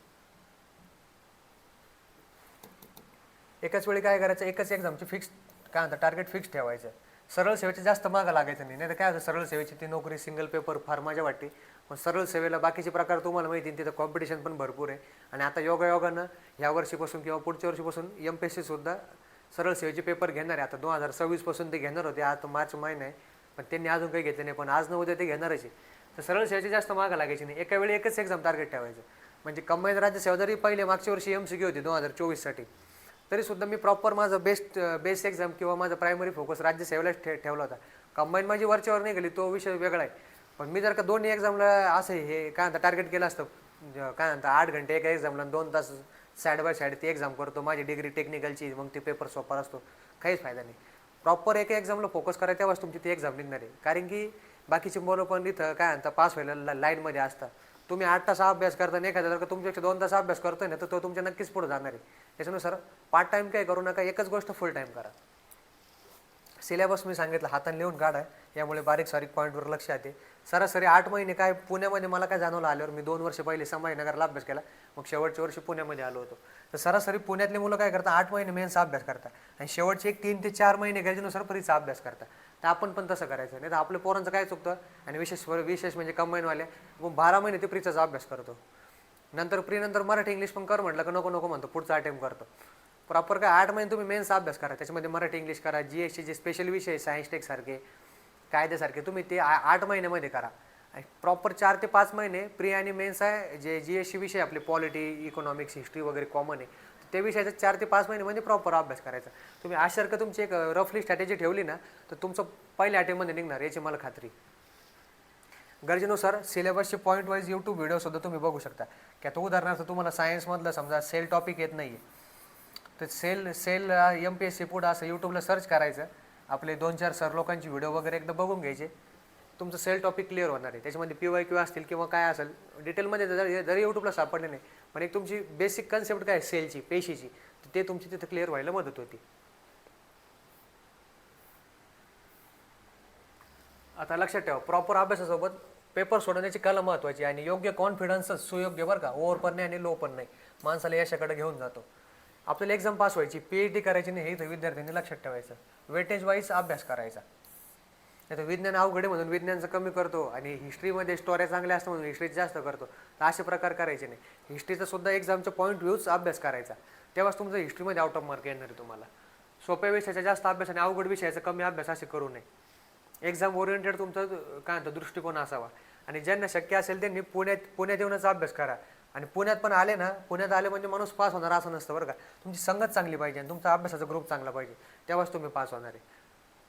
एकाच वेळी काय करायचं, एकच एक्झामची काय म्हणतात टार्गेट फिक्स ठेवायचं. सरळ सेवेचे जास्त मागं लागायचं नाही. नाही तर काय होतं, सरळ सेवेची ती नोकरी सिंगल पेपर फार मजा वाटते, पण सरळ सेवेला बाकीचे प्रकार तुम्हाला माहिती, तिथं कॉम्पिटिशन पण भरपूर आहे. आणि आता योगायोगानं ह्या वर्षीपासून किंवा पुढच्या वर्षीपासून MPSC सुद्धा सरळ सेवेचे पेपर घेणार आहे. आता 2026 पासून ते घेणार होते, आता मार्च महिना आहे, पण त्यांनी अजून काही घेतले नाही, पण आज न उद्या ते घेणारच आहे. तर सरळ सेवेची जास्त मागं लागायची नाही. एका वेळी एकच एक्झाम टार्गेट ठेवायचं. म्हणजे कंबाईन राज्यसेवा जरी पहिले मागच्या वर्षी MCQ होती 2024 साठी, तरीसुद्धा मी प्रॉपर माझं बेस्ट एक्झाम किंवा माझा प्रायमरी फोकस राज्यसेवेलाच ठेवला होता. कंबाईन माझी वरच्यावर नाही गेली, तो विषय वेगळा आहे. पण मी जर का दोन्ही एक्झामला असं हे काय म्हणता टार्गेट केलं असतं, काय म्हणता 8 घंटे एका एक्झामला 2 तास साईड बाय साईड ती एक्झाम करतो, माझी डिग्री टेक्निकलची, मग ते पेपर सोपा असतो, काहीच फायदा नाही. प्रॉपर एका एक्झामला फोकस करा, तेव्हाच तुमची ती एक्झाम निघणार आहे. कारण की बाकीचे मुलं पण इथं काय म्हणतात पास व्हायला लाईनमध्ये असतात. तुम्ही 8 तास अभ्यास करता आणि एखादा जर का तुमच्यापेक्षा 2 तास अभ्यास करतोय ना, तर तो तुमच्या नक्कीच पुढे जाणार आहे. त्याच्यानुसार पार्ट टाईम काय करू नका, एकच गोष्ट फुल टाईम करा. सिलेबस मी सांगितलं हाताने लिहून काढा, यामुळे बारीक सारीक पॉईंटवर लक्ष येते. सरासरी 8 महिने काय पुण्यामध्ये मला काय जाणवलं आल्यावर, मी 2 वर्ष पहिले संभाजीनगरला अभ्यास केला, मग शेवटच्या वर्षी पुण्यामध्ये आलो होतो. तर सरासरी पुण्यातले मुलं काय करतात, 8 महिने मेन्सचा अभ्यास करतात आणि शेवटचे एक 3 ते 4 महिने गरजेनुसार परीक्षा अभ्यास करतात. तर आपण पण तसं करायचं, नाही तर आपल्या पोरांचं काय चुकतं. आणि विशेष म्हणजे कंबाईनवाले मग 12 महिने ते प्रीचा अभ्यास करतो. नंतर नंतर मराठी इंग्लिश पण कर म्हटलं का नको नको म्हणतो, पुढचा अटेम्प्ट करतो. प्रॉपर काय 8 महिने तुम्ही मेन्सचा अभ्यास करा, त्याच्यामध्ये मराठी इंग्लिश करा, GSचे जे स्पेशल विषय सायन्स टेकसारखे कायद्यासारखे तुम्ही ते 8 महिन्यामध्ये करा. आणि प्रॉपर 4 ते 5 महिने प्री आणि मेन्स आहे, जे GSचे विषय आपले पॉलिटी, इकॉनॉमिक्स, हिस्ट्री वगैरे कॉमन आहे, ते विषयाचा 4 ते 5 महिन्यामध्ये प्रॉपर अभ्यास करायचा. तुम्ही अशासारखं तुमची एक रफली स्ट्रॅटेजी ठेवली ना, तर तुमचं पहिल्या अटेम्प्टमध्ये निघणार, याची मला खात्री. गरजेनुसार सिलेबसचे पॉईंट वाईज यूट्यूब व्हिडिओसुद्धा तुम्ही बघू शकता. की आता उदाहरणार्थ तुम्हाला सायन्समधलं समजा सेल टॉपिक येत नाही आहे, तर सेल MPSC पुढं असं यूट्यूबला सर्च करायचं, आपले 2-4 सर लोकांची व्हिडिओ वगैरे एकदा बघून घ्यायचे, तुमचं सेल टॉपिक क्लिअर होणार आहे. त्याच्यामध्ये PYQ असतील किंवा काय असेल डिटेलमध्ये जरी यूट्यूबला सापडले नाही, पण एक तुमची बेसिक कन्सेप्ट काय सेलची, पेशीची, तर ते तुमची तिथं क्लिअर व्हायला मदत होती. आता लक्षात ठेवा, प्रॉपर अभ्यासासोबत पेपर सोडवण्याची कला महत्त्वाची आणि योग्य कॉन्फिडन्सच सुयोग्य बरं का, ओव्हर पण नाही आणि लो पण नाही, माणसाला यशाकडे घेऊन जातो. आपल्याला एक्झाम पास व्हायची, PhD करायची नाही, हे तर विद्यार्थ्यांनी लक्षात ठेवायचं. वेटेज वाईज अभ्यास करायचा. नाही तर विज्ञान अवघड म्हणून विज्ञानचं कमी करतो आणि हिस्ट्रीमध्ये स्टोऱ्या चांगल्या असतं म्हणून हिस्ट्रीत जास्त करतो, तर असे प्रकार करायचे नाही. हिस्ट्रीचा सुद्धा एक्झामचा पॉईंट व्ह्यूच अभ्यास करायचा, तेव्हाच तुमचं हिस्ट्रीमध्ये आउट ऑफ मार्क येणार आहे तुम्हाला. सोप्या विषयाचा जास्त अभ्यास आणि अवघड विषयाचा कमी अभ्यास असे करू नये. एक्झाम ओरिएंटेड तुमचा काय म्हणतो दृष्टिकोन असावा. आणि ज्यांना शक्य असेल त्यांनी पुण्यात येऊनच अभ्यास करा. आणि पुण्यात पण आले ना, पुण्यात आले म्हणजे माणूस पास होणार असं नसतं बरं का. तुमची संगत चांगली पाहिजे आणि तुमचा अभ्यासाचा ग्रुप चांगला पाहिजे, तेव्हाच तुम्ही पास होणार आहे.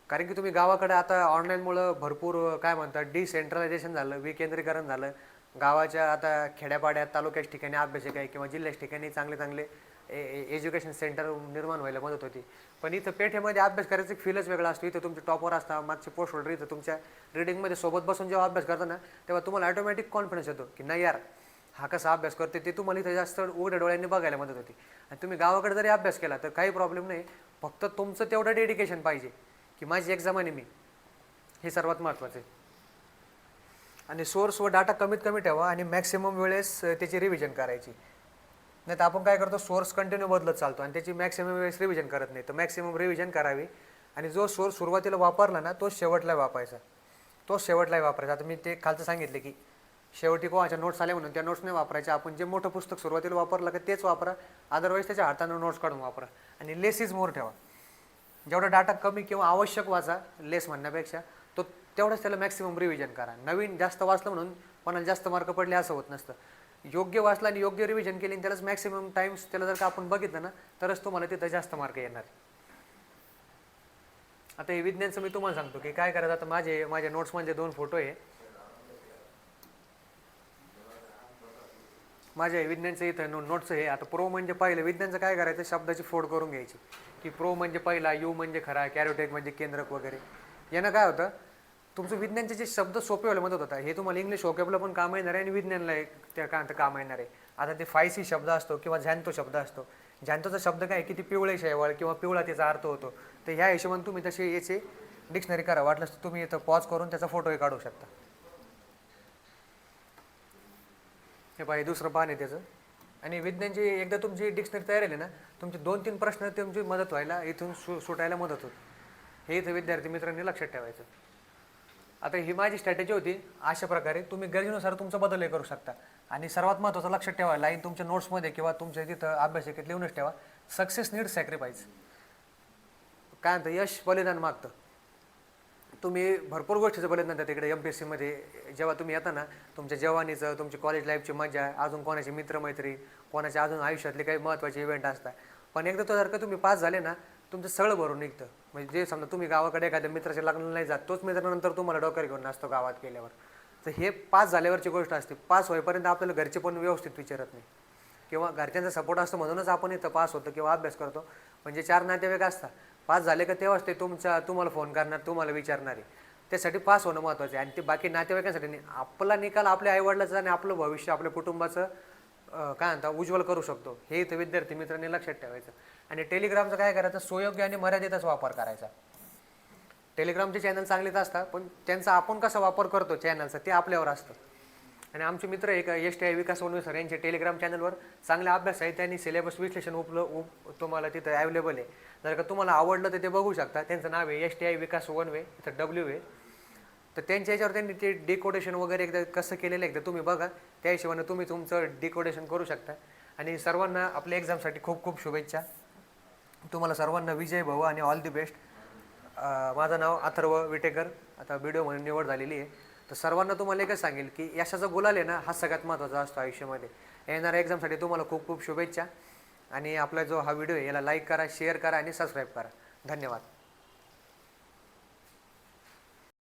कारण की तुम्ही गावाकडे आता ऑनलाईनमुळं भरपूर काय म्हणतात डिसेंट्रलायझेशन झालं, विकेंद्रीकरण झालं. गावाच्या आता खेड्यापाड्यात तालुक्याच्या ठिकाणी अभ्यासिका आहे किंवा जिल्ह्याच्या ठिकाणी चांगले चांगले एज्युकेशन सेंटर निर्माण व्हायला मदत होती. पण इथं पेठेमध्ये अभ्यास करायचं फीलच वेगळा असतो. इथं तुमचे टॉपर असतात, मागचे पोस्ट होल्डर इथं तुमच्या रिडिंगमध्ये सोबत बसून जेव्हा अभ्यास करता ना, तेव्हा तुम्हाला ऑटोमॅटिक कॉन्फिडन्स येतो की नाही यार हा कसा अभ्यास करते, ते तुम्हाला इथं जास्त उघड्या डोळ्यांनी बघायला मदत होती. आणि तुम्ही गावाकडे जरी अभ्यास केला तर काही प्रॉब्लेम नाही, फक्त तुमचं तेवढं डेडिकेशन पाहिजे की माझी एक्झाम आणि मी, हे सर्वात महत्त्वाचं आहे. आणि सोर्स व डाटा कमीत कमी ठेवा आणि मॅक्सिमम वेळेस त्याची रिव्हिजन करायची. नाही तर आपण काय करतो, सोर्स कंटिन्यू बदलत चालतो आणि त्याची मॅक्सिमम वेळेस रिव्हिजन करत नाही. तर मॅक्सिमम रिव्हिजन करावी आणि जो सोर्स सुरुवातीला वापरला ना तोच शेवटला वापरायचा. आता मी ते खालचं सांगितलं की शेवटी कोणाच्या नोट्स आल्या म्हणून त्या नोट्स नाही वापरायच्या. आपण जे मोठं पुस्तक सुरुवातीला वापरलं की तेच वापरा, अदरवाईज त्याच्या हाताने नोट्स काढून वापरा. आणि लेस इज मोर ठेवा. जेवढा डाटा कमी किंवा आवश्यक वाचा, लेस म्हणण्यापेक्षा, तो तेवढंच त्याला मॅक्सिमम रिव्हिजन करा. नवीन जास्त वाचलं म्हणून कोणाला जास्त मार्क पडले असं होत नसतं. योग्य वाचला आणि योग्य रिव्हिजन केली आणि त्यालाच मॅक्सिमम टाइम्स त्याला जर का आपण बघितलं ना, तरच तुम्हाला तिथं जास्त मार्क येणार. आता हे विज्ञानचं मी तुम्हाला सांगतो की काय करायचं. आता माझ्या नोट्समध्ये 2 फोटो आहे. माझ्या विज्ञानचं इथं नोट्स आहे. आता प्रो म्हणजे पहिलं विज्ञानचं काय करायचं, शब्दाची फोड करून घ्यायची की प्रो म्हणजे पहिला, यू म्हणजे खरा, कॅरोटेक म्हणजे केंद्रक वगैरे. यानं काय होतं, तुमचं विज्ञानचे जे शब्द सोपे व्हायला मदत होता. हे तुम्हाला इंग्लिश वोकॅबला पण काम येणार आहे आणि विज्ञानला त्या काय काम येणार आहे. आता ते 5C शब्द असतो किंवा झॅन्तो शब्द असतो. झॅन्तोचा शब्द काय की ती पिवळे शेवाळ किंवा पिवळा त्याचा अर्थ होतो. तर ह्या हिशोबाने तुम्ही तसे याचे डिक्शनरी करा. वाटलंच तर तुम्ही इथं पॉज करून त्याचा फोटोही काढू शकता. हे पाहिजे दुसरं पान आहे त्याचं. आणि विज्ञानची एकदा तुमची डिक्शनरी तयार झाली ना, तुमचे 2-3 प्रश्न तुमची मदत व्हायला इथून सुटायला मदत होते. हे इथं विद्यार्थी मित्रांनी लक्षात ठेवायचं. आता ही माझी स्ट्रॅटेजी होती. अशा प्रकारे तुम्ही गरजेनुसार तुमचा बदलही करू शकता. आणि सर्वात महत्त्वाचं लक्षात ठेवा, लाईन तुमच्या नोट्समध्ये किंवा तुमच्या तिथं अभ्यासिकेत लिहूनच ठेवा, सक्सेस नीड सॅक्रिफाईस. काय म्हणतं, यश बलिदान मागतं. तुम्ही भरपूर गोष्टीचं बलिदान देता तिकडे MPSCमध्ये. जेव्हा तुम्ही येता ना, तुमच्या जवानीचं, तुमची कॉलेज लाईफची मजा, अजून कोणाचे मित्रमैत्री, कोणाच्या अजून आयुष्यातले काही महत्त्वाचे इव्हेंट असतात. पण एकदा तो जर का तुम्ही पास झाले ना, तुमचं सगळं भरून निघतं. म्हणजे जे समजा तुम्ही गावाकडे एखाद्या मित्राच्या लग्नाला नाही जात, तोच मित्रानंतर तुम्हाला डोक्यावर घेऊन असतो गावात गेल्यावर. तर हे पास झाल्यावरची गोष्ट असते. पास होईपर्यंत आपल्याला घरचे पण व्यवस्थित विचारत नाही किंवा घरच्यांचा सपोर्ट असतो म्हणूनच आपण इथं पास होतो किंवा अभ्यास करतो. म्हणजे 4 नातेवाईक असतात पास झाले का तेव्हाच ते तुम्हाला फोन करणार, तुम्हाला विचारणार आहे. त्यासाठी पास होणं महत्त्वाचं आहे आणि ते बाकी नातेवाईकांसाठी नाही. आपला निकाल आपल्या आईवडिलाचं आणि आपलं भविष्य आपल्या कुटुंबाचं काय म्हणता उज्ज्वल करू शकतो, हे इथं विद्यार्थी मित्रांनी लक्षात ठेवायचं. आणि टेलिग्रामचं काय करायचं, सुयोग्य आणि मर्यादितच वापर करायचा. टेलिग्रामचे चॅनल चांगलेच असतात, पण त्यांचा आपण कसा वापर करतो चॅनलचा ते आपल्यावर असतं. आणि आमचे मित्र एक STI विकास वनवे सर यांचे टेलिग्राम चॅनलवर चांगले अभ्यास आहे, त्यांनी सिलेबस विश्लेषण तुम्हाला तिथं अवेलेबल आहे. जर का तुम्हाला आवडलं तर ते बघू शकता. त्यांचं नाव आहे STI विकास वनवे, इथं W आहे. तर त्यांच्या याच्यावर त्यांनी ते डिकोडेशन वगैरे एकदा कसं केलेलं एकदा तुम्ही बघा, त्या हिशोबाने तुम्ही तुमचं डिकोडेशन करू शकता. आणि सर्वांना आपल्या एक्झामसाठी खूप खूप शुभेच्छा. तुम्हाला सर्वांना विजय भाऊ आणि ऑल दी बेस्ट. माझं नाव अथर्व विटेकर, आता व्हिडिओ म्हणून निवड झालेली आहे. तर सर्वांना तुम्हाला एकच सांगेल की यशाचा गुलाल आहे ना, हा सगळ्यात महत्त्वाचा असतो आयुष्यामध्ये. येणाऱ्या एक्झामसाठी तुम्हाला खूप खूप शुभेच्छा. आणि आपला जो हा व्हिडिओ आहे याला लाईक करा, शेअर करा आणि सबस्क्राईब करा. धन्यवाद.